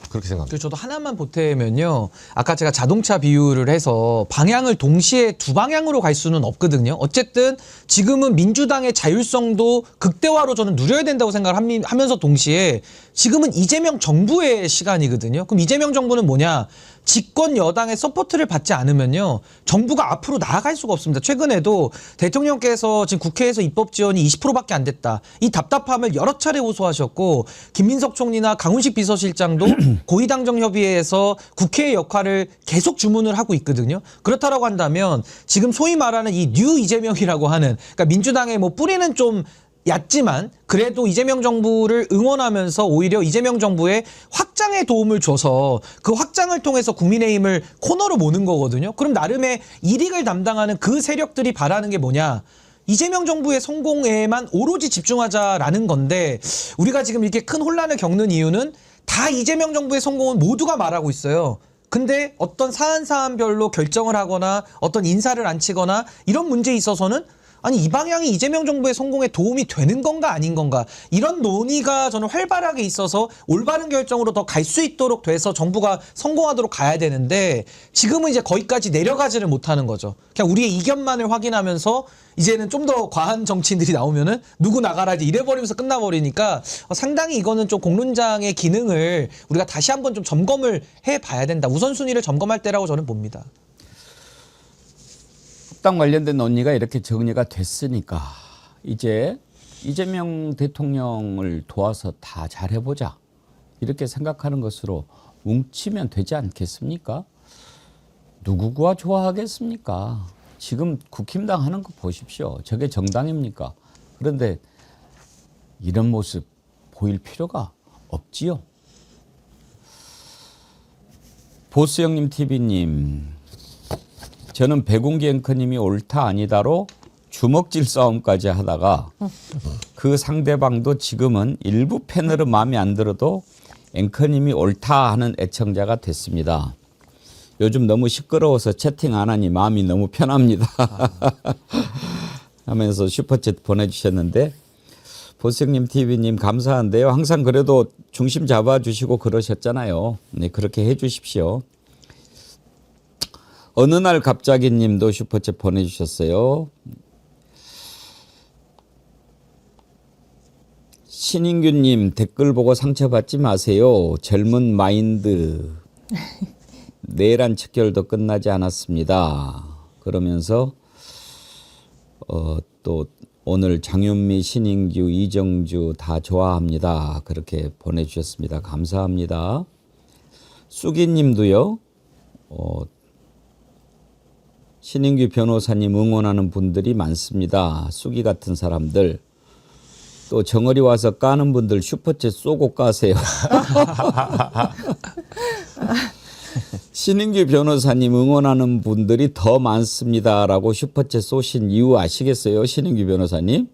그렇게 생각합니다. 저도 하나만 보태면요. 아까 제가 자동차 비유를 해서 방향을 동시에 두 방향으로 갈 수는 없거든요. 어쨌든 지금은 민주당의 자율성도 극대화로 저는 누려야 된다고 생각을 하면서 동시에 지금은 이재명 정부의 시간이거든요. 그럼 이재명 정부는 뭐냐? 집권 여당의 서포트를 받지 않으면요. 정부가 앞으로 나아갈 수가 없습니다. 최근에도 대통령께서 지금 국회에서 입법 지원이 20%밖에 안 됐다. 이 답답함을 여러 차례 호소하셨고 김민석 총리나 강훈식 비서실장도 고위당정협의회에서 국회의 역할을 계속 주문을 하고 있거든요. 그렇다라고 한다면 지금 소위 말하는 이 뉴 이재명이라고 하는 그러니까 민주당의 뭐 뿌리는 좀 얕지만 그래도 이재명 정부를 응원하면서 오히려 이재명 정부의 확장에 도움을 줘서 그 확장을 통해서 국민의힘을 코너로 모는 거거든요. 그럼 나름의 이익을 담당하는 그 세력들이 바라는 게 뭐냐? 이재명 정부의 성공에만 오로지 집중하자라는 건데 우리가 지금 이렇게 큰 혼란을 겪는 이유는 다 이재명 정부의 성공은 모두가 말하고 있어요. 근데 어떤 사안별로 결정을 하거나 어떤 인사를 안 치거나 이런 문제에 있어서는 아니 이 방향이 이재명 정부의 성공에 도움이 되는 건가 아닌 건가 이런 논의가 저는 활발하게 있어서 올바른 결정으로 더 갈 수 있도록 돼서 정부가 성공하도록 가야 되는데 지금은 이제 거기까지 내려가지를 못하는 거죠. 그냥 우리의 이견만을 확인하면서 이제는 좀 더 과한 정치인들이 나오면은 누구 나가라지 이래버리면서 끝나버리니까 상당히 이거는 좀 공론장의 기능을 우리가 다시 한번 좀 점검을 해봐야 된다. 우선순위를 점검할 때라고 저는 봅니다. 합당 관련된 논의가 이렇게 정리가 됐으니까 이제 이재명 대통령을 도와서 다 잘해보자 이렇게 생각하는 것으로 뭉치면 되지 않겠습니까? 누구가 좋아하겠습니까? 지금 국힘당 하는 거 보십시오. 저게 정당입니까? 그런데 이런 모습 보일 필요가 없지요. 보스형님 TV님, 저는 백운기 앵커님이 옳다 아니다로 주먹질 싸움까지 하다가 그 상대방도 지금은 일부 패널은 마음에 안 들어도 앵커님이 옳다 하는 애청자가 됐습니다. 요즘 너무 시끄러워서 채팅 안 하니 마음이 너무 편합니다. 하면서 슈퍼챗 보내주셨는데 보스형님 TV님 감사한데요. 항상 그래도 중심 잡아주시고 그러셨잖아요. 네, 그렇게 해주십시오. 어느 날 갑자기 님도 슈퍼챗 보내주셨어요. 신인규님 댓글 보고 상처받지 마세요. 젊은 마인드. 내란 척결도 끝나지 않았습니다. 그러면서 또 오늘 장윤미, 신인규, 이정주 다 좋아합니다. 그렇게 보내주셨습니다. 감사합니다. 쑥이님도요. 신인규 변호사님 응원하는 분들이 많습니다. 쑥이 같은 사람들. 또 정어리 와서 까는 분들 슈퍼챗 쏘고 까세요. 신인규 변호사님 응원하는 분들이 더 많습니다라고 슈퍼챗 쏘신 이유 아시겠어요? 신인규 변호사님?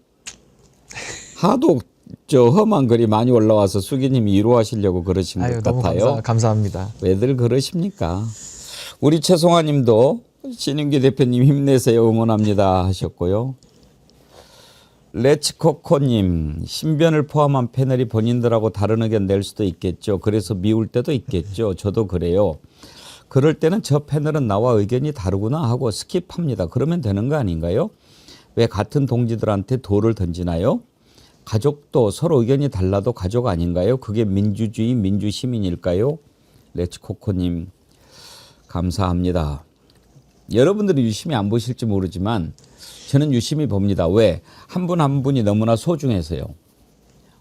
하도 저 험한 글이 많이 올라와서 수기님이 위로하시려고 그러신 것 같아요. 너무 감사합니다. 왜들 그러십니까? 우리 최송아 님도 신인규 대표님 힘내세요 응원합니다 하셨고요. 레츠코코님, 신변을 포함한 패널이 본인들하고 다른 의견 낼 수도 있겠죠. 그래서 미울 때도 있겠죠. 저도 그래요. 그럴 때는 저 패널은 나와 의견이 다르구나 하고 스킵합니다. 그러면 되는 거 아닌가요? 왜 같은 동지들한테 돌을 던지나요? 가족도 서로 의견이 달라도 가족 아닌가요? 그게 민주주의, 민주시민일까요? 레츠코코님 감사합니다. 여러분들이 유심히 안 보실지 모르지만 저는 유심히 봅니다. 왜? 한 분 한 분이 너무나 소중해서요.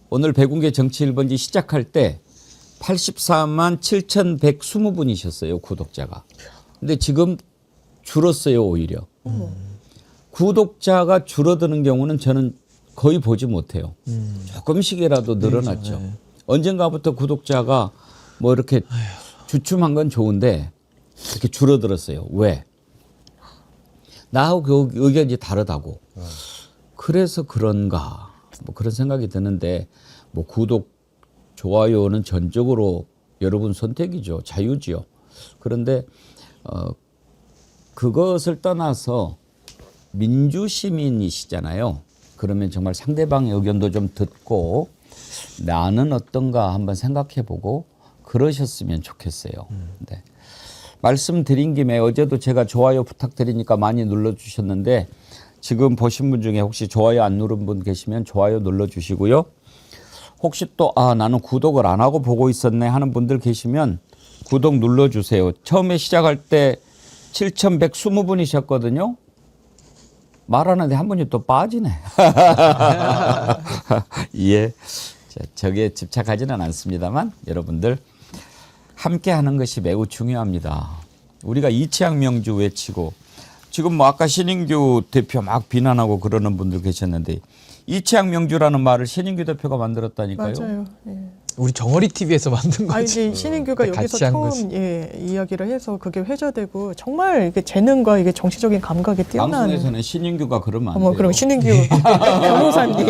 오늘 백운계 정치 1번지 시작할 때 84만 7,120분이셨어요. 구독자가. 근데 지금 줄었어요. 오히려. 구독자가 줄어드는 경우는 저는 거의 보지 못해요. 조금씩이라도 늘어났죠. 네. 언젠가부터 구독자가 뭐 이렇게 주춤한 건 좋은데 이렇게 줄어들었어요. 왜? 나하고 그 의견이 다르다고. 그래서 그런가 뭐 그런 생각이 드는데 뭐 구독, 좋아요는 전적으로 여러분 선택이죠. 자유지요. 그런데 그것을 떠나서 민주시민이시잖아요. 그러면 정말 상대방의 의견도 좀 듣고 나는 어떤가 한번 생각해보고 그러셨으면 좋겠어요. 네. 말씀드린 김에 어제도 제가 좋아요 부탁드리니까 많이 눌러주셨는데 지금 보신 분 중에 혹시 좋아요 안 누른 분 계시면 좋아요 눌러주시고요. 혹시 또 나는 구독을 안 하고 보고 있었네 하는 분들 계시면 구독 눌러주세요. 처음에 시작할 때 7,120분이셨거든요. 말하는데 한 분이 또 빠지네. 예, 저게 집착하지는 않습니다만 여러분들 함께 하는 것이 매우 중요합니다. 우리가 이채양 명주 외치고 지금 뭐 아까 신인규 대표 막 비난하고 그러는 분들 계셨는데 이채양 명주라는 말을 신인규 대표가 만들었다니까요. 맞아요. 예. 우리 정어리 TV에서 만든 거지. 아니 이제 신인규가 같이 여기서 한 처음 거지. 이야기를 해서 그게 회자되고 정말 이게 재능과 이게 정치적인 감각이 뛰어난. 방송에서는 신인규가 그러면 안 어머 돼요. 그럼 신인규 변호사님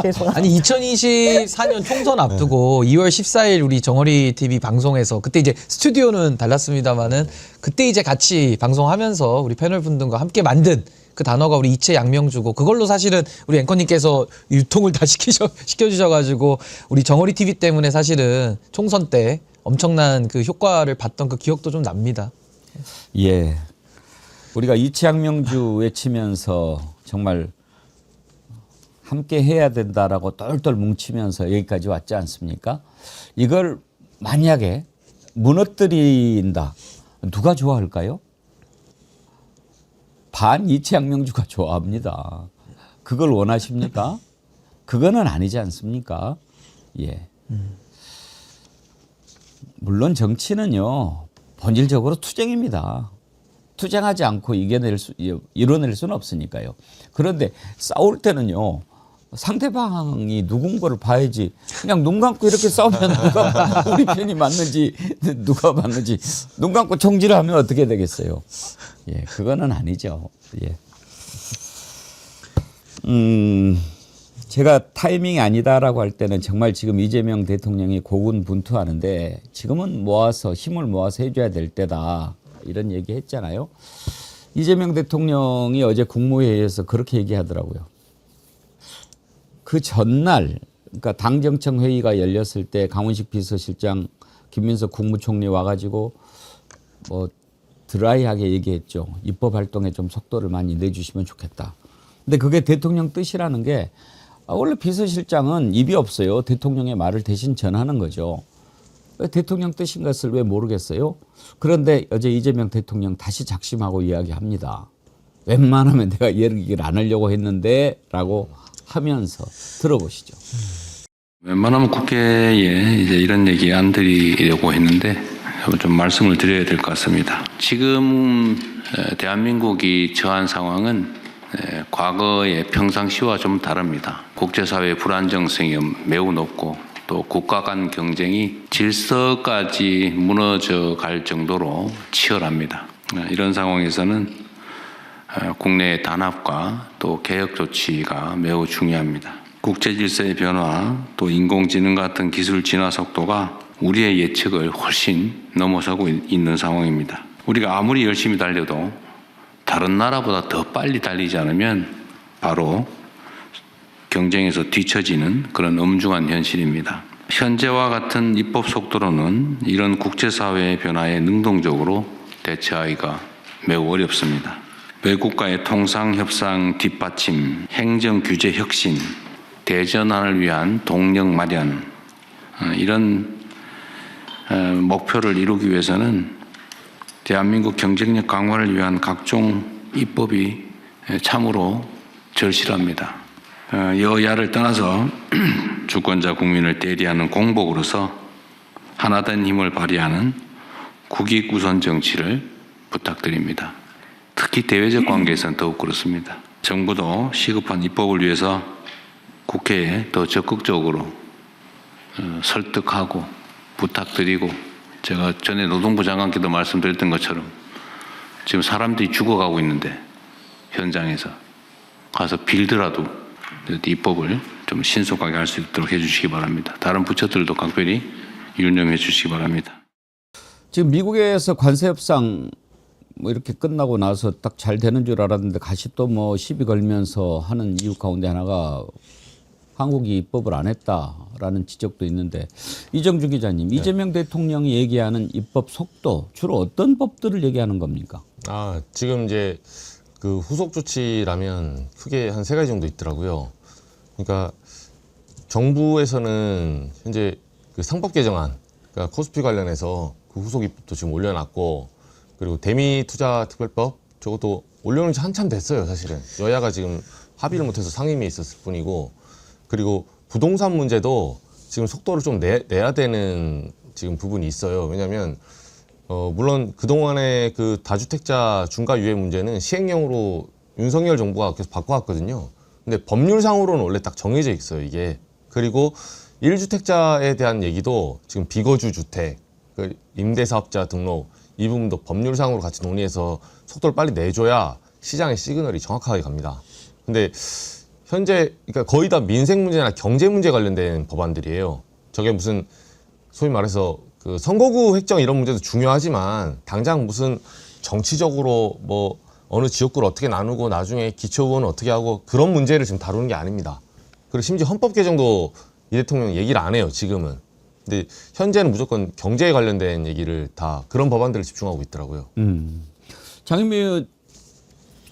죄송합니다. 아니 2024년 총선 앞두고 2월 14일 우리 정어리 TV 방송에서 그때 이제 스튜디오는 달랐습니다만은 그때 이제 같이 방송하면서 우리 패널 분들과 함께 만든 그 단어가 우리 이채 양명주고 그걸로 사실은 우리 앵커님께서 유통을 다 시켜주셔가지고 우리 정어리 TV 때문에 사실은 총선 때 엄청난 그 효과를 봤던 그 기억도 좀 납니다. 예. 우리가 이채양명주 외치면서 정말 함께 해야 된다라고 똘똘 뭉치면서 여기까지 왔지 않습니까? 이걸 만약에 무너뜨린다. 누가 좋아할까요? 반 이채양명주가 좋아합니다. 그걸 원하십니까? 그거는 아니지 않습니까? 예. 물론 정치는요, 본질적으로 투쟁입니다. 투쟁하지 않고 이뤄낼 수는 없으니까요. 그런데 싸울 때는요, 상대방이 누군가를 봐야지. 그냥 눈 감고 이렇게 싸우면 누가 우리 편이 맞는지 누가 맞는지 눈 감고 총질을 하면 어떻게 되겠어요? 예, 그거는 아니죠. 예. 제가 타이밍이 아니다라고 할 때는 정말 지금 이재명 대통령이 고군분투하는데 지금은 힘을 모아서 해줘야 될 때다. 이런 얘기 했잖아요. 이재명 대통령이 어제 국무회의에서 그렇게 얘기하더라고요. 그 전날, 그러니까 당정청 회의가 열렸을 때 강훈식 비서실장, 김민석 국무총리 와가지고 뭐 드라이하게 얘기했죠. 입법 활동에 좀 속도를 많이 내주시면 좋겠다. 근데 그게 대통령 뜻이라는 게 원래 비서실장은 입이 없어요. 대통령의 말을 대신 전하는 거죠. 대통령 뜻인 것을 왜 모르겠어요? 그런데 어제 이재명 대통령 다시 작심하고 이야기합니다. 웬만하면 내가 얘기를 안 하려고 했는데 라고 하면서 들어보시죠. 웬만하면 국회에 이제 이런 얘기 안 드리려고 했는데 좀 말씀을 드려야 될 것 같습니다. 지금 대한민국이 처한 상황은 과거의 평상시와 좀 다릅니다. 국제사회의 불안정성이 매우 높고 또 국가 간 경쟁이 질서까지 무너져 갈 정도로 치열합니다. 이런 상황에서는 국내의 단합과 또 개혁 조치가 매우 중요합니다. 국제 질서의 변화, 또 인공지능 같은 기술 진화 속도가 우리의 예측을 훨씬 넘어서고 있는 상황입니다. 우리가 아무리 열심히 달려도 다른 나라보다 더 빨리 달리지 않으면 바로 경쟁에서 뒤처지는 그런 엄중한 현실입니다. 현재와 같은 입법 속도로는 이런 국제사회의 변화에 능동적으로 대처하기가 매우 어렵습니다. 외국과의 통상협상 뒷받침, 행정규제 혁신, 대전환을 위한 동력 마련, 이런 목표를 이루기 위해서는 대한민국 경쟁력 강화를 위한 각종 입법이 참으로 절실합니다. 여야를 떠나서 주권자 국민을 대리하는 공복으로서 하나된 힘을 발휘하는 국익 우선 정치를 부탁드립니다. 특히 대외적 관계에서는 더욱 그렇습니다. 정부도 시급한 입법을 위해서 국회에 더 적극적으로 설득하고 부탁드리고, 제가 전에 노동부 장관께도 말씀드렸던 것처럼 지금 사람들이 죽어가고 있는데 현장에서 가서 빌더라도 입법을 좀 신속하게 할 수 있도록 해주시기 바랍니다. 다른 부처들도 각별히 유념해 주시기 바랍니다. 지금 미국에서 관세 협상 뭐 이렇게 끝나고 나서 딱 잘 되는 줄 알았는데 다시 또 뭐 시비 걸면서 하는 이유 가운데 하나가 한국이 입법을 안 했다라는 지적도 있는데, 이정주 기자님, 네. 이재명 대통령이 얘기하는 입법 속도 주로 어떤 법들을 얘기하는 겁니까? 지금 이제 그 후속 조치라면 크게 한 3가지 정도 있더라고요. 그러니까 정부에서는 현재 그 상법 개정안, 그러니까 코스피 관련해서 그 후속 입법도 지금 올려놨고, 그리고 대미 투자 특별법 저것도 올려놓은 지 한참 됐어요. 사실은 여야가 지금 합의를 못해서 상임위에 있었을 뿐이고, 그리고 부동산 문제도 지금 속도를 좀 내야 되는 지금 부분이 있어요. 왜냐하면 물론 그동안의 그 다주택자 중과 유예 문제는 시행령으로 윤석열 정부가 계속 바꿔왔거든요. 근데 법률상으로는 원래 딱 정해져 있어요, 이게. 그리고 1주택자에 대한 얘기도 지금 비거주 주택, 그 임대사업자 등록 이 부분도 법률상으로 같이 논의해서 속도를 빨리 내줘야 시장의 시그널이 정확하게 갑니다. 근데 현재 그러니까 거의 다 민생 문제나 경제 문제 관련된 법안들이에요. 저게 무슨 소위 말해서 그 선거구 획정 이런 문제도 중요하지만 당장 무슨 정치적으로 뭐 어느 지역구를 어떻게 나누고 나중에 기초의원은 어떻게 하고 그런 문제를 지금 다루는 게 아닙니다. 그리고 심지어 헌법 개정도 이 대통령 얘기를 안 해요, 지금은. 근데 현재는 무조건 경제에 관련된 얘기를 다 그런 법안들을 집중하고 있더라고요. 장현미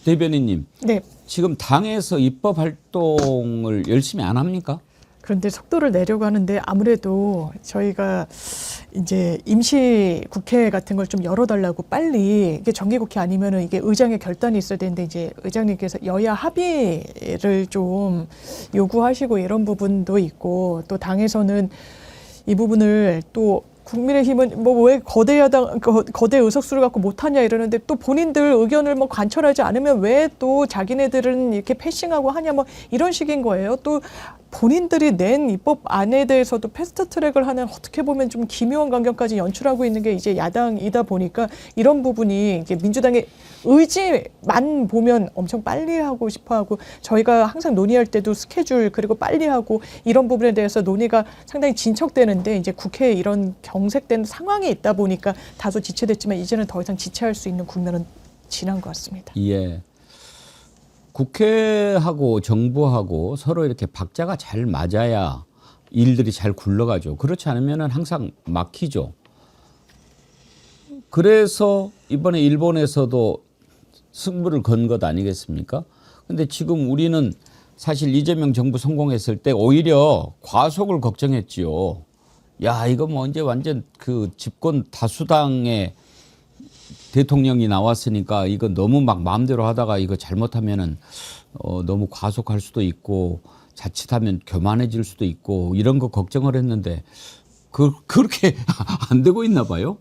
대변인님, 네. 지금 당에서 입법 활동을 열심히 안 합니까? 그런데 속도를 내려고 하는데 아무래도 저희가 이제 임시 국회 같은 걸 좀 열어달라고 빨리 이게 정기국회 아니면은 이게 의장의 결단이 있어야 되는데 이제 의장님께서 여야 합의를 좀 요구하시고 이런 부분도 있고 또 당에서는 이 부분을 또 국민의힘은 뭐 왜 거대 야당 거대 의석수를 갖고 못하냐 이러는데 또 본인들 의견을 뭐 관철하지 않으면 왜 또 자기네들은 이렇게 패싱하고 하냐 뭐 이런 식인 거예요. 또 본인들이 낸 입법안에 대해서도 패스트트랙을 하는 어떻게 보면 좀 기묘한 광경까지 연출하고 있는 게 이제 야당이다 보니까 이런 부분이 이게 민주당의 의지만 보면 엄청 빨리 하고 싶어하고 저희가 항상 논의할 때도 스케줄 그리고 빨리 하고 이런 부분에 대해서 논의가 상당히 진척되는데 이제 국회에 이런 경색된 상황이 있다 보니까 다소 지체됐지만 이제는 더 이상 지체할 수 있는 국면은 지난 것 같습니다. 예. 국회하고 정부하고 서로 이렇게 박자가 잘 맞아야 일들이 잘 굴러가죠. 그렇지 않으면 항상 막히죠. 그래서 이번에 일본에서도 승부를 건 것 아니겠습니까? 근데 지금 우리는 사실 이재명 정부 성공했을 때 오히려 과속을 걱정했지요. 야, 이거 뭐 이제 완전 그 집권 다수당의 대통령이 나왔으니까 이거 너무 막 마음대로 하다가 이거 잘못하면은 너무 과속할 수도 있고 자칫하면 교만해질 수도 있고 이런 거 걱정을 했는데 그렇게 안 되고 있나 봐요.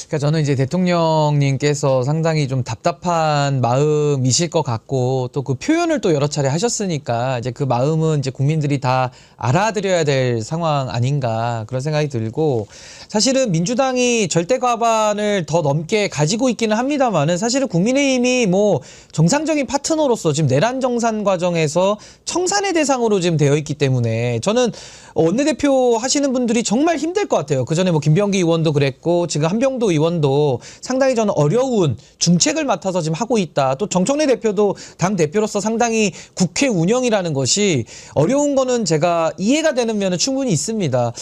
그러니까 저는 이제 대통령님께서 상당히 좀 답답한 마음이실 것 같고 또 그 표현을 또 여러 차례 하셨으니까 이제 그 마음은 이제 국민들이 다 알아들여야 될 상황 아닌가 그런 생각이 들고 사실은 민주당이 절대 과반을 더 넘게 가지고 있기는 합니다만은 사실은 국민의힘이 뭐 정상적인 파트너로서 지금 내란 정산 과정에서 청산의 대상으로 지금 되어 있기 때문에 저는 원내대표 하시는 분들이 정말 힘들 것 같아요. 그 전에 뭐 김병기 의원도 그랬고 지금 한병도 의원도 상당히 저는 어려운 중책을 맡아서 지금 하고 있다. 또 정청래 대표도 당 대표로서 상당히 국회 운영이라는 것이 어려운 거는 제가 이해가 되는 면은 충분히 있습니다.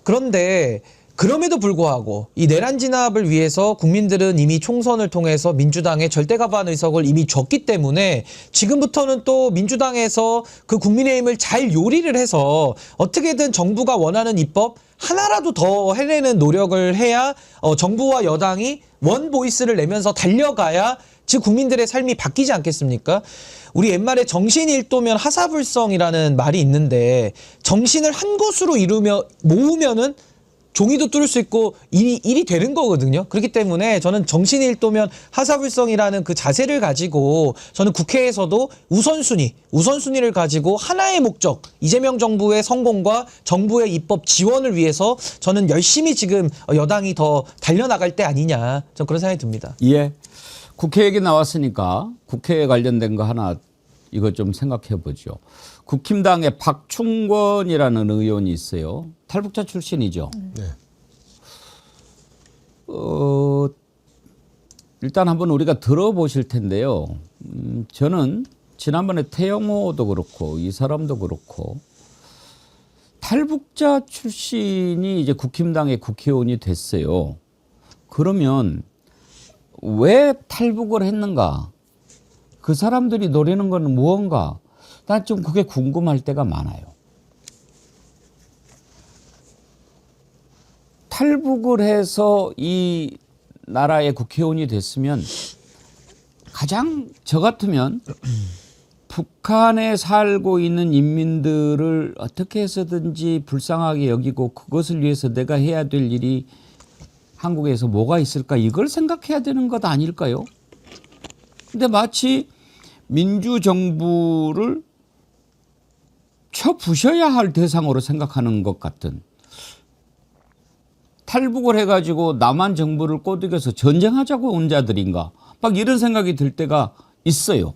그런데 그럼에도 불구하고 이 내란 진압을 위해서 국민들은 이미 총선을 통해서 민주당의 절대 과반 의석을 이미 줬기 때문에 지금부터는 또 민주당에서 그 국민의힘을 잘 요리를 해서 어떻게든 정부가 원하는 입법 하나라도 더 해내는 노력을 해야 정부와 여당이 원 보이스를 내면서 달려가야 즉 국민들의 삶이 바뀌지 않겠습니까? 우리 옛말에 정신일도면 하사불성이라는 말이 있는데 정신을 한 곳으로 모으면은 종이도 뚫을 수 있고 일이 되는 거거든요. 그렇기 때문에 저는 정신일도면 하사불성이라는 그 자세를 가지고 저는 국회에서도 우선순위를 가지고 하나의 목적, 이재명 정부의 성공과 정부의 입법 지원을 위해서 저는 열심히 지금 여당이 더 달려나갈 때 아니냐. 저는 그런 생각이 듭니다. 예. 국회 얘기 나왔으니까 국회에 관련된 거 하나 이거 좀 생각해 보죠. 국힘당의 박충권이라는 의원이 있어요. 탈북자 출신이죠. 네. 일단 한번 우리가 들어보실 텐데요. 저는 지난번에 태영호도 그렇고 이 사람도 그렇고 탈북자 출신이 이제 국힘당의 국회의원이 됐어요. 그러면 왜 탈북을 했는가? 그 사람들이 노리는 건 무언가? 난 좀 그게 궁금할 때가 많아요. 탈북을 해서 이 나라의 국회의원이 됐으면 가장 저 같으면 북한에 살고 있는 인민들을 어떻게 해서든지 불쌍하게 여기고 그것을 위해서 내가 해야 될 일이 한국에서 뭐가 있을까 이걸 생각해야 되는 것 아닐까요? 근데 마치 민주정부를 쳐부셔야 할 대상으로 생각하는 것 같은 탈북을 해가지고 남한 정부를 꼬드겨서 전쟁하자고 온 자들인가 막 이런 생각이 들 때가 있어요.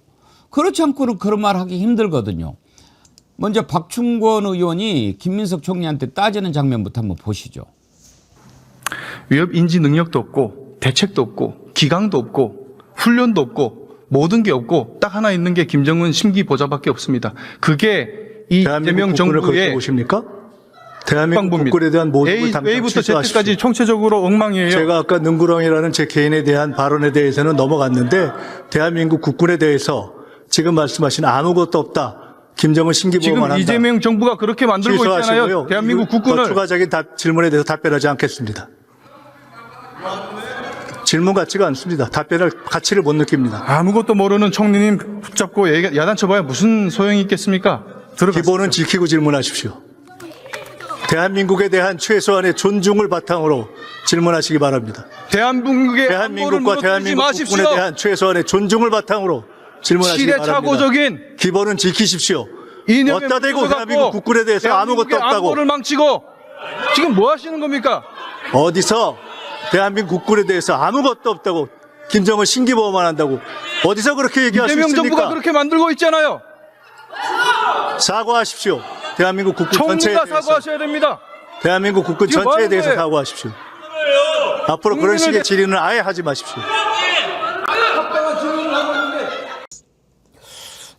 그렇지 않고는 그런 말 하기 힘들거든요. 먼저 박충권 의원이 김민석 총리한테 따지는 장면부터 한번 보시죠. 위협 인지 능력도 없고 대책도 없고 기강도 없고 훈련도 없고 모든 게 없고 딱 하나 있는 게 김정은 심기 보좌밖에 없습니다. 그게 이재명 정부의 보십니까? 대한민국 방법입니다. 국군에 대한 모든 걸 A부터 당장 Z까지 총체적으로 엉망이에요. 제가 아까 능구렁이라는 제 개인에 대한 발언에 대해서는 넘어갔는데 대한민국 국군에 대해서 지금 말씀하신 아무것도 없다. 김정은 심기보호만 한다. 지금 이재명 정부가 그렇게 만들고 있잖아요. 취소하시고요. 대한민국 국군을. 추가적인 질문에 대해서 답변하지 않겠습니다. 질문 같지가 않습니다. 답변할 가치를 못 느낍니다. 아무것도 모르는 총리님 붙잡고 야단쳐봐야 무슨 소용이 있겠습니까? 들어가십시오. 기본은 지키고 질문하십시오. 대한민국에 대한 최소한의 존중을 바탕으로 질문하시기 바랍니다. 대한민국과 대한민국 국군에 대한 최소한의 존중을 바탕으로 질문하시기 바랍니다. 시대착오적인 기본은 지키십시오. 이념에 어디다 대고 묶여서 대한민국 국군에 대해서 아무것도 대한민국의 없다고. 안보를 망치고 지금 뭐 하시는 겁니까? 어디서 대한민국 국군에 대해서 아무것도 없다고 김정은 심기보호만 한다고 어디서 그렇게 얘기할 수 이재명 있습니까? 정부가 그렇게 만들고 있잖아요. 사과하십시오. 대한민국 국군 전체에 총리가 대해서. 사과하셔야 됩니다. 대한민국 국군 지금 뭐 전체에 하는 대해서 거예요? 사과하십시오. 앞으로 그런 식의 질의는 아예 하지 마십시오.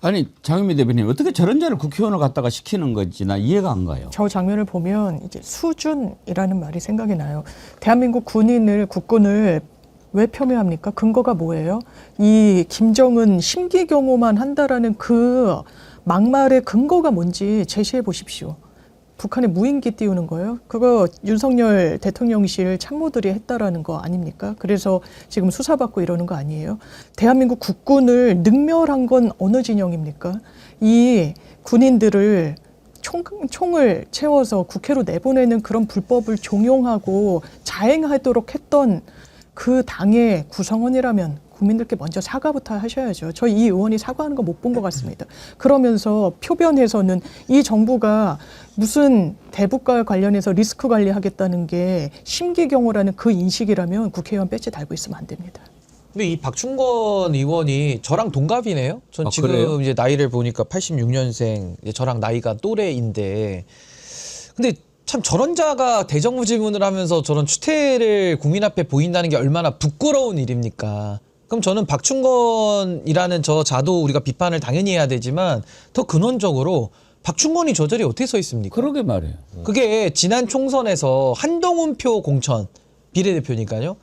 아니 장현미 대변인 어떻게 저런 자를 국회의원을 갖다가 시키는 건지 나 이해가 안 가요. 저 장면을 보면 이제 수준이라는 말이 생각이 나요. 대한민국 군인을 국군을 왜 폄훼합니까? 근거가 뭐예요? 이 김정은 심기 경호만 한다라는 그 막말의 근거가 뭔지 제시해 보십시오. 북한에 무인기 띄우는 거예요? 그거 윤석열 대통령실 참모들이 했다라는 거 아닙니까? 그래서 지금 수사받고 이러는 거 아니에요? 대한민국 국군을 능멸한 건 어느 진영입니까? 이 군인들을 총을 채워서 국회로 내보내는 그런 불법을 종용하고 자행하도록 했던 그 당의 구성원이라면 국민들께 먼저 사과부터 하셔야죠. 저 이 의원이 사과하는 거 못 본 것 같습니다. 그러면서 표변에서는 이 정부가 무슨 대북과 관련해서 리스크 관리하겠다는 게 심기경호라는 그 인식이라면 국회의원 배지 달고 있으면 안 됩니다. 근데 이 박충건 의원이 저랑 동갑이네요. 전 아, 지금 그래요? 이제 나이를 보니까 86년생, 저랑 나이가 또래인데, 근데 참 저런 자가 대정부질문을 하면서 저런 추태를 국민 앞에 보인다는 게 얼마나 부끄러운 일입니까? 그럼 저는 박충건이라는 저 자도 우리가 비판을 당연히 해야 되지만 더 근원적으로 박충건이 저 자리에 어떻게 서 있습니까? 그러게 말이에요. 그게 지난 총선에서 한동훈표 공천 비례대표니까요.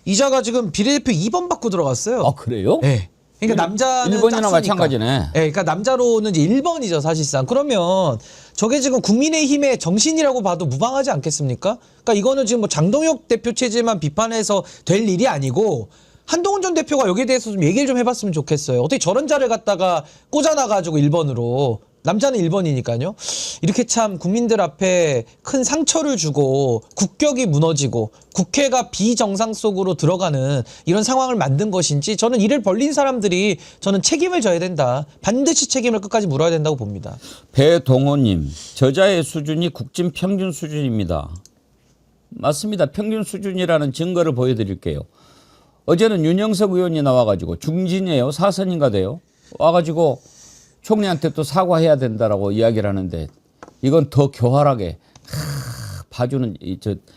이자가 지금 비례대표 2번 받고 들어갔어요. 아 그래요? 네. 그러니까 남자는 1번이나 짰으니까. 마찬가지네. 네, 그러니까 남자로는 이제 1번이죠 사실상. 그러면 저게 지금 국민의힘의 정신이라고 봐도 무방하지 않겠습니까? 그러니까 이거는 지금 뭐 장동혁 대표 체제만 비판해서 될 일이 아니고 한동훈 전 대표가 여기에 대해서 좀 얘기를 좀 해봤으면 좋겠어요. 어떻게 저런 자를 갖다가 꽂아놔가지고 1번으로. 남자는 1번이니까요. 이렇게 참 국민들 앞에 큰 상처를 주고 국격이 무너지고 국회가 비정상 속으로 들어가는 이런 상황을 만든 것인지 저는 이를 벌린 사람들이 저는 책임을 져야 된다. 반드시 책임을 끝까지 물어야 된다고 봅니다. 배동호님, 저자의 수준이 국진 평균 수준입니다. 맞습니다. 평균 수준이라는 증거를 보여드릴게요. 어제는 윤영석 의원이 나와가지고 중진이에요. 사선인가 돼요. 와가지고 총리한테 또 사과해야 된다라고 이야기를 하는데 이건 더 교활하게 봐주는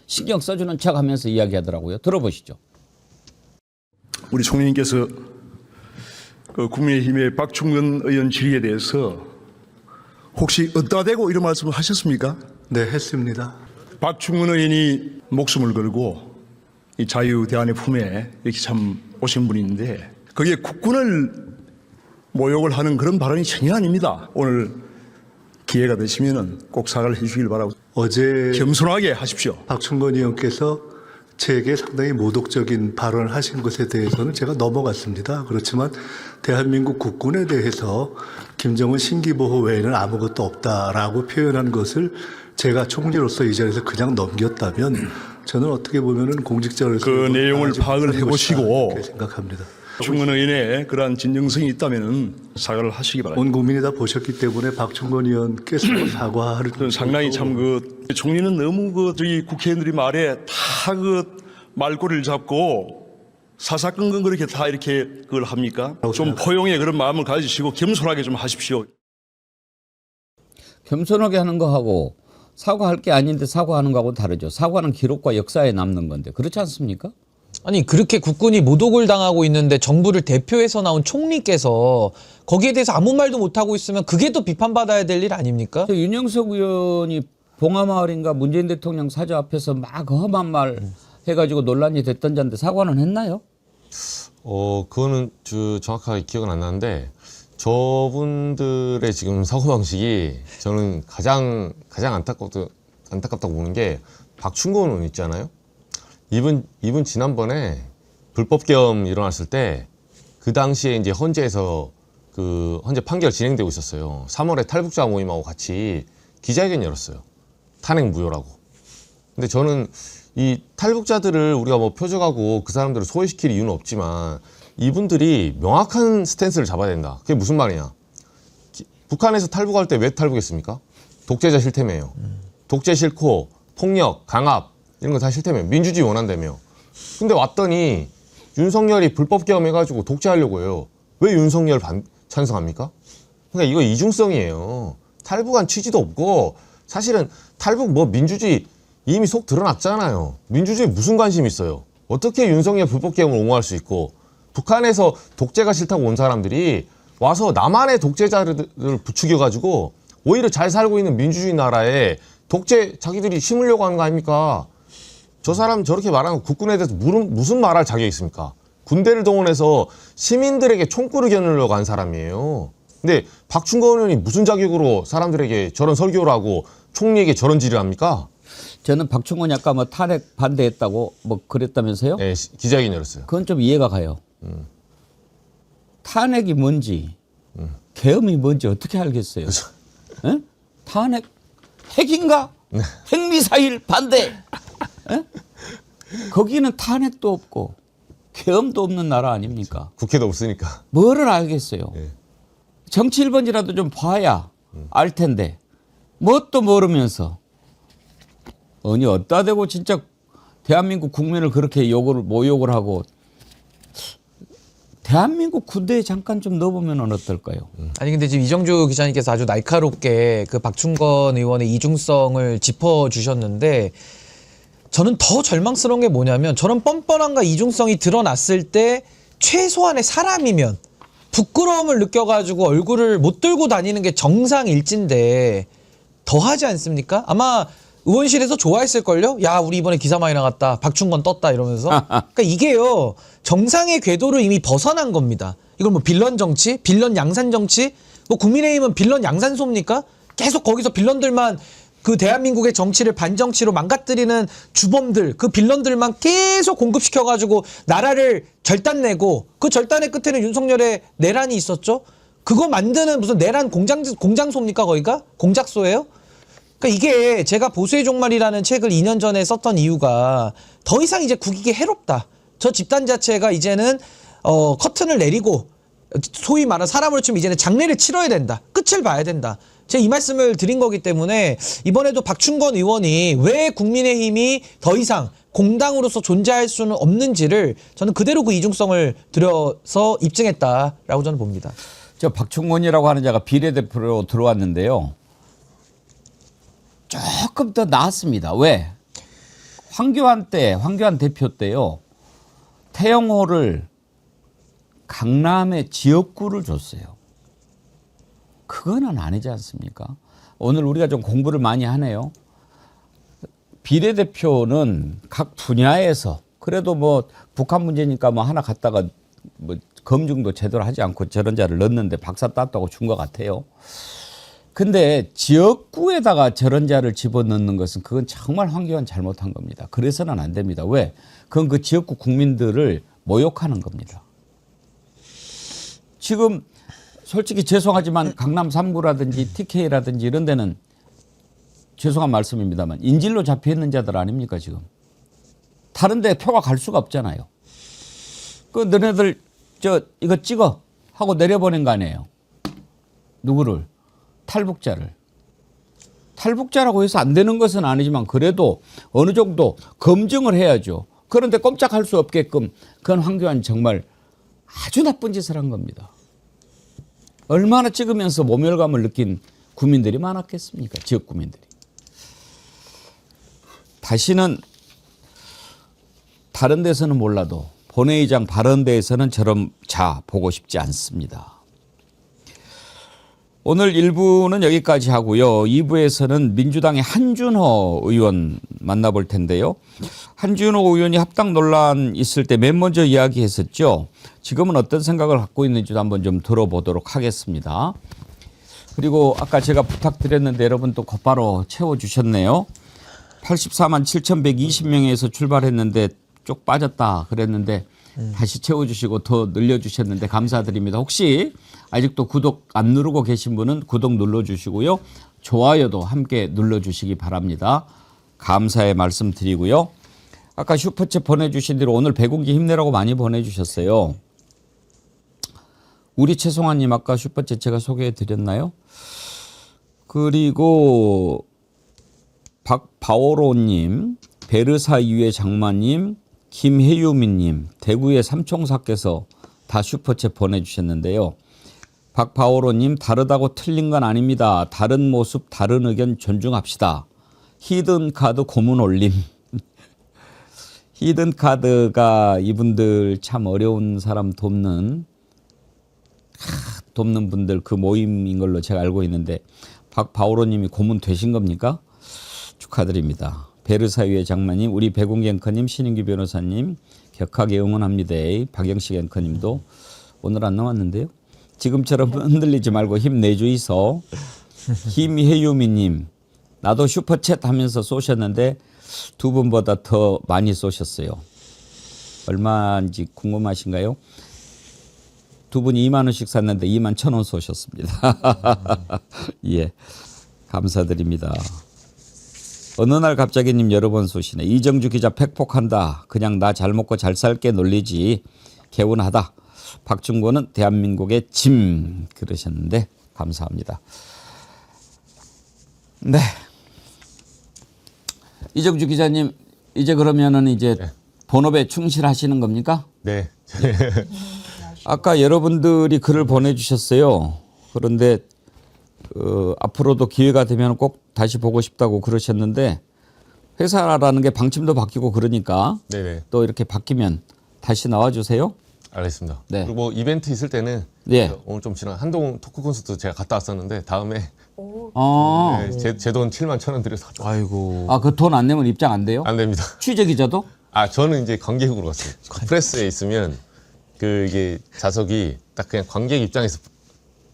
신경 써주는 척하면서 이야기하더라고요. 들어보시죠. 우리 총리님께서 그 국민의힘의 박충근 의원 질의에 대해서 혹시 어디다 대고 이런 말씀을 하셨습니까? 네, 했습니다. 박충근 의원이 목숨을 걸고 이 자유대안의 품에 이렇게 참 오신 분이 있는데 거기에 국군을 모욕을 하는 그런 발언이 전혀 아닙니다. 오늘 기회가 되시면은 꼭 사과를 해주시길 바라고. 어제 겸손하게 하십시오. 박충건 의원께서 제게 상당히 모독적인 발언을 하신 것에 대해서는 제가 넘어갔습니다. 그렇지만 대한민국 국군에 대해서 김정은 심기보호 외에는 아무것도 없다라고 표현한 것을 제가 총리로서 이 자리에서 그냥 넘겼다면 저는 어떻게 보면은 공직자로서 그 내용을 파악을 해보시고 그렇게 생각합니다. 박충근 의원의 그러한 진정성이 있다면은 사과를 하시기 바랍니다. 온 국민이 다 보셨기 때문에 박충건 의원께서 사과를 저는 상당히 참 그 총리는 너무 그 저희 국회의원들이 말에 다 그 말꼬리를 잡고 사사건건 그렇게 다 이렇게 그걸 합니까? 좀 포용의 그런 마음을 가지시고 겸손하게 좀 하십시오. 겸손하게 하는 거하고 사과할 게 아닌데 사과하는 거하고 다르죠. 사과는 기록과 역사에 남는 건데 그렇지 않습니까? 아니 그렇게 국군이 모독을 당하고 있는데 정부를 대표해서 나온 총리께서 거기에 대해서 아무 말도 못하고 있으면 그게 더 비판받아야 될 일 아닙니까? 윤영석 의원이 봉하마을인가 문재인 대통령 사저 앞에서 막 험한 말 해가지고 논란이 됐던 자인데 사과는 했나요? 그거는 정확하게 기억은 안 나는데 저분들의 지금 사고방식이 저는 가장 안타깝다고 보는 게 박충건 의원 있잖아요. 이분 지난번에 불법계엄 일어났을 때 그 당시에 이제 헌재에서 그 헌재 판결 진행되고 있었어요. 3월에 탈북자 모임하고 같이 기자회견 열었어요. 탄핵 무효라고. 근데 저는 이 탈북자들을 우리가 뭐 표적하고 그 사람들을 소외시킬 이유는 없지만 이분들이 명확한 스탠스를 잡아야 된다. 그게 무슨 말이냐. 북한에서 탈북할 때 왜 탈북했습니까? 독재자 싫다며요. 독재 싫고 폭력, 강압 이런 거 다 싫다며. 민주주의 원한다며. 근데 왔더니 윤석열이 불법계엄 해가지고 독재하려고 해요. 왜 윤석열 찬성합니까? 그러니까 이거 이중성이에요. 탈북한 취지도 없고 사실은 탈북 뭐 민주주의 이미 속 드러났잖아요. 민주주의에 무슨 관심이 있어요. 어떻게 윤석열 불법계엄을 옹호할 수 있고 북한에서 독재가 싫다고 온 사람들이 와서 남한의 독재자를 부추겨가지고 오히려 잘 살고 있는 민주주의 나라에 독재 자기들이 심으려고 하는 거 아닙니까? 저 사람 저렇게 말하는 국군에 대해서 무슨 말할 자격이 있습니까? 군대를 동원해서 시민들에게 총구를 겨누려고 한 사람이에요. 근데 박충건 의원이 무슨 자격으로 사람들에게 저런 설교를 하고 총리에게 저런 질의를 합니까? 저는 박충건이 아까 뭐 탄핵 반대했다고 뭐 그랬다면서요? 네, 기자회견 열었어요. 그건 좀 이해가 가요. 탄핵이 뭔지, 계엄이 뭔지 어떻게 알겠어요? 에? 탄핵, 핵인가? 핵미사일 반대. 에? 거기는 탄핵도 없고 계엄도 없는 나라 아닙니까? 국회도 없으니까. 뭐를 알겠어요? 네. 정치 1번이라도 좀 봐야 알 텐데 뭣도 모르면서 아니 어디다 대고 진짜 대한민국 국민을 그렇게 모욕을 하고 대한민국 군대에 잠깐 좀 넣어보면 어떨까요? 아니 근데 지금 이정주 기자님께서 아주 날카롭게 그 박충건 의원의 이중성을 짚어주셨는데 저는 더 절망스러운 게 뭐냐면 저런 뻔뻔함과 이중성이 드러났을 때 최소한의 사람이면 부끄러움을 느껴가지고 얼굴을 못 들고 다니는 게 정상일진데 더 하지 않습니까? 아마 의원실에서 좋아했을걸요? 야 우리 이번에 기사 많이 나갔다. 박충건 떴다 이러면서. 그러니까 이게요. 정상의 궤도를 이미 벗어난 겁니다. 이걸 뭐 빌런 정치? 빌런 양산 정치? 뭐 국민의힘은 빌런 양산소입니까? 계속 거기서 빌런들만 그 대한민국의 정치를 반정치로 망가뜨리는 주범들, 그 빌런들만 계속 공급시켜가지고 나라를 절단내고 그 절단의 끝에는 윤석열의 내란이 있었죠? 그거 만드는 무슨 내란 공장소입니까 거기가? 공작소예요? 그러니까 이게 제가 보수의 종말이라는 책을 2년 전에 썼던 이유가 더 이상 이제 국익이 해롭다. 저 집단 자체가 이제는 커튼을 내리고 소위 말하는 사람으로 치면 이제는 장례를 치러야 된다. 끝을 봐야 된다. 제가 이 말씀을 드린 거기 때문에 이번에도 박충건 의원이 왜 국민의힘이 더 이상 공당으로서 존재할 수는 없는지를 저는 그대로 그 이중성을 들여서 입증했다라고 저는 봅니다. 저 박충건이라고 하는 자가 비례대표로 들어왔는데요. 조금 더 나았습니다. 왜? 황교안 대표 때요. 태영호를 강남의 지역구를 줬어요. 그거는 아니지 않습니까? 오늘 우리가 좀 공부를 많이 하네요. 비례대표는 각 분야에서 그래도 뭐 북한 문제니까 뭐 하나 갖다가 뭐 검증도 제대로 하지 않고 저런 자를 넣었는데 박사 땄다고 준 것 같아요. 근데 지역구에다가 저런 자를 집어넣는 것은 그건 정말 황교안 잘못한 겁니다. 그래서는 안 됩니다. 왜? 그건 그 지역구 국민들을 모욕하는 겁니다. 지금 솔직히 죄송하지만 강남 3구라든지 TK라든지 이런 데는 죄송한 말씀입니다만 인질로 잡혀 있는 자들 아닙니까 지금. 다른 데 표가 갈 수가 없잖아요. 그 너네들 이거 찍어 하고 내려보낸 거 아니에요. 누구를? 탈북자를. 탈북자라고 해서 안 되는 것은 아니지만 그래도 어느 정도 검증을 해야죠. 그런데 꼼짝할 수 없게끔 그건 황교안 정말 아주 나쁜 짓을 한 겁니다. 얼마나 찍으면서 모멸감을 느낀 국민들이 많았겠습니까? 지역 국민들이. 다시는 다른 데서는 몰라도 본회의장 발언대에서는 저런 자 보고 싶지 않습니다. 오늘 1부는 여기까지 하고요. 2부에서는 민주당의 한준호 의원 만나볼 텐데요. 한준호 의원이 합당 논란 있을 때 맨 먼저 이야기했었죠. 지금은 어떤 생각을 갖고 있는지도 한번 좀 들어보도록 하겠습니다. 그리고 아까 제가 부탁드렸는데 여러분 또 곧바로 채워주셨네요. 84만 7,120명에서 출발했는데 쪽 빠졌다 그랬는데 다시 채워주시고 더 늘려주셨는데 감사드립니다. 혹시 아직도 구독 안 누르고 계신 분은 구독 눌러주시고요. 좋아요도 함께 눌러주시기 바랍니다. 감사의 말씀 드리고요. 아까 슈퍼챗 보내주신 대로 오늘 백운기 힘내라고 많이 보내주셨어요. 우리 최송아님 아까 슈퍼챗 제가 소개해 드렸나요? 그리고 박바오로님, 베르사 이후의 장마님, 김혜유미님, 대구의 삼총사께서 다 슈퍼챗 보내주셨는데요. 박바오로님, 다르다고 틀린 건 아닙니다. 다른 모습, 다른 의견 존중합시다. 히든카드 고문 올림. 히든카드가 이분들 참 어려운 사람 돕는 분들 그 모임인 걸로 제가 알고 있는데 박바오로님이 고문 되신 겁니까? 축하드립니다. 베르사유의 장마님, 우리 백운기 앵커님, 신인규 변호사님 격하게 응원합니다. 박영식 앵커님도 오늘 안 나왔는데요. 지금처럼 흔들리지 말고 힘내주이소. 김혜유미님, 나도 슈퍼챗 하면서 쏘셨는데 두 분보다 더 많이 쏘셨어요. 얼마인지 궁금하신가요? 두 분이 2만 원씩 샀는데 2만 1,000원 쏘셨습니다. 예, 감사드립니다. 어느 날 갑자기님 여러 번 쏘시네. 이정주 기자 팩폭한다. 그냥 나 잘 먹고 잘 살게 놀리지. 개운하다. 박준권은 대한민국의 짐 그러셨는데 감사합니다. 네. 이정주 기자님 이제 그러면은 이제 본업에 충실하시는 겁니까? 네. 아까 여러분들이 글을 보내주셨어요. 그런데 앞으로도 기회가 되면 꼭 다시 보고 싶다고 그러셨는데 회사라는 게 방침도 바뀌고 그러니까 네네. 또 이렇게 바뀌면 다시 나와주세요. 알겠습니다. 네. 그리고 뭐 이벤트 있을 때는 예. 오늘 좀 지난 한동훈 토크 콘서트 제가 갔다 왔었는데 다음에 아, 네, 제 돈 7만 1,000원 들여서 갔다 왔어요. 아이고. 그 돈 안 내면 입장 안 돼요? 안 됩니다. 취재 기자도? 아 저는 이제 관객으로 갔어요. 프레스에 있으면 이게 좌석이 딱 그냥 관객 입장에서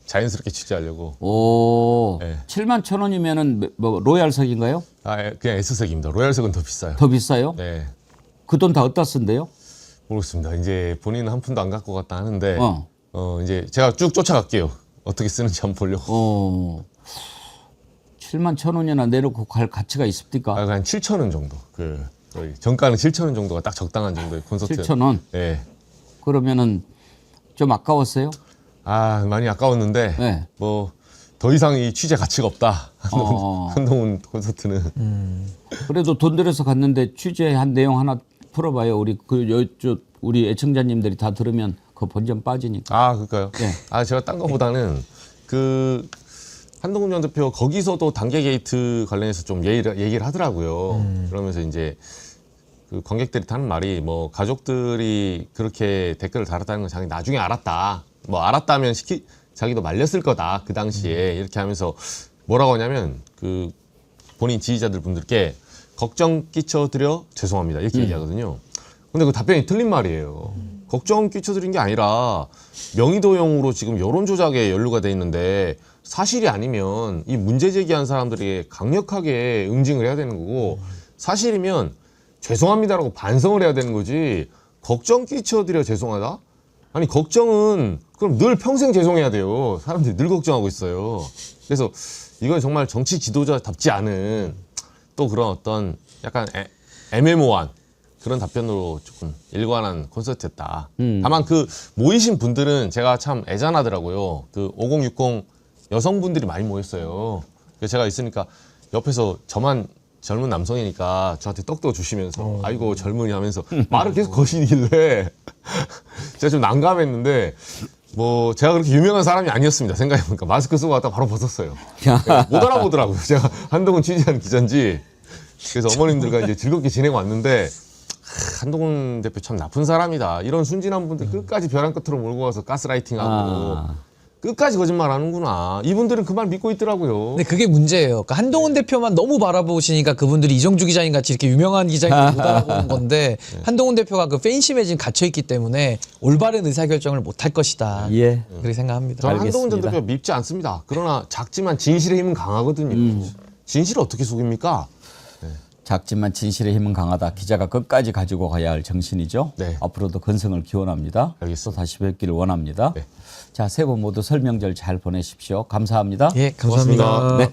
자연스럽게 취재하려고. 오, 네. 7만 1,000원이면은 뭐 로얄석인가요? 그냥 S석입니다. 로얄석은 더 비싸요. 더 비싸요? 네. 그 돈 다 어디다 쓴대요? 모르겠습니다. 이제 본인은 한 푼도 안 갖고 갔다 하는데 이제 제가 쭉 쫓아갈게요. 어떻게 쓰는지 한번 보려고. 7만 1,000원이나 내놓고 갈 가치가 있습니까? 한 7,000원 정도. 거의 정가는 7,000원 정도가 딱 적당한 정도의 콘서트. 7,000원? 네. 그러면은 좀 아까웠어요? 많이 아까웠는데 네. 뭐 더 이상 이 취재 가치가 없다. 한동훈 콘서트는. 그래도 돈 들여서 갔는데 취재한 내용 하나 풀어봐요. 우리 애청자님들이 다 들으면 그 본전 빠지니까. 그럴까요? 네. 제가 딴 거보다는 한동훈 전 대표 거기서도 단계 게이트 관련해서 좀 얘기를 하더라고요. 그러면서 이제 그 관객들이 하는 말이 뭐 가족들이 그렇게 댓글을 달았다는 건 자기 나중에 알았다. 뭐 알았다면 자기도 말렸을 거다. 그 당시에 이렇게 하면서 뭐라고 하냐면 본인 지지자들 분들께 걱정 끼쳐드려 죄송합니다. 이렇게 얘기하거든요. 근데 그 답변이 틀린 말이에요. 걱정 끼쳐드린 게 아니라 명의도용으로 지금 여론 조작에 연루가 돼 있는데 사실이 아니면 이 문제 제기한 사람들에게 강력하게 응징을 해야 되는 거고 사실이면 죄송합니다라고 반성을 해야 되는 거지 걱정 끼쳐드려 죄송하다? 아니 걱정은 그럼 늘 평생 죄송해야 돼요. 사람들이 늘 걱정하고 있어요. 그래서 이건 정말 정치 지도자답지 않은 또 그런 어떤 약간 애매모호한 그런 답변으로 조금 일관한 콘서트였다. 다만 모이신 분들은 제가 참 애잔하더라고요. 5060 여성분들이 많이 모였어요. 그래서 제가 있으니까 옆에서 저만 젊은 남성이니까 저한테 떡도 주시면서 아이고 젊은이 하면서 말을 계속 거시길래 제가 좀 난감했는데 뭐 제가 그렇게 유명한 사람이 아니었습니다. 생각해보니까 마스크 쓰고 왔다 바로 벗었어요. 못 알아보더라고요. 제가 한동훈 취재한 기자인지. 그래서 어머님들과 이제 즐겁게 지내고 왔는데 한동훈 대표 참 나쁜 사람이다. 이런 순진한 분들 끝까지 벼랑 끝으로 몰고 가서 가스라이팅하고 끝까지 거짓말하는구나. 이분들은 그 말 믿고 있더라고요. 근데 그게 문제예요. 그러니까 한동훈 대표만 너무 바라보시니까 그분들이 이정주 기자님 같이 이렇게 유명한 기자님 못 알아보는 건데 한동훈 대표가 그 팬심에 지금 갇혀 있기 때문에 올바른 의사결정을 못 할 것이다. 예. 그렇게 생각합니다. 저는 알겠습니다. 한동훈 전 대표 밉지 않습니다. 그러나 작지만 진실의 힘은 강하거든요. 진실을 어떻게 속입니까? 작지만 진실의 힘은 강하다. 기자가 끝까지 가지고 가야 할 정신이죠. 네. 앞으로도 건승을 기원합니다. 알겠습니다. 또 다시 뵙기를 원합니다. 네. 자, 세 분 모두 설명절 잘 보내십시오. 감사합니다. 예, 감사합니다. 고맙습니다. 네.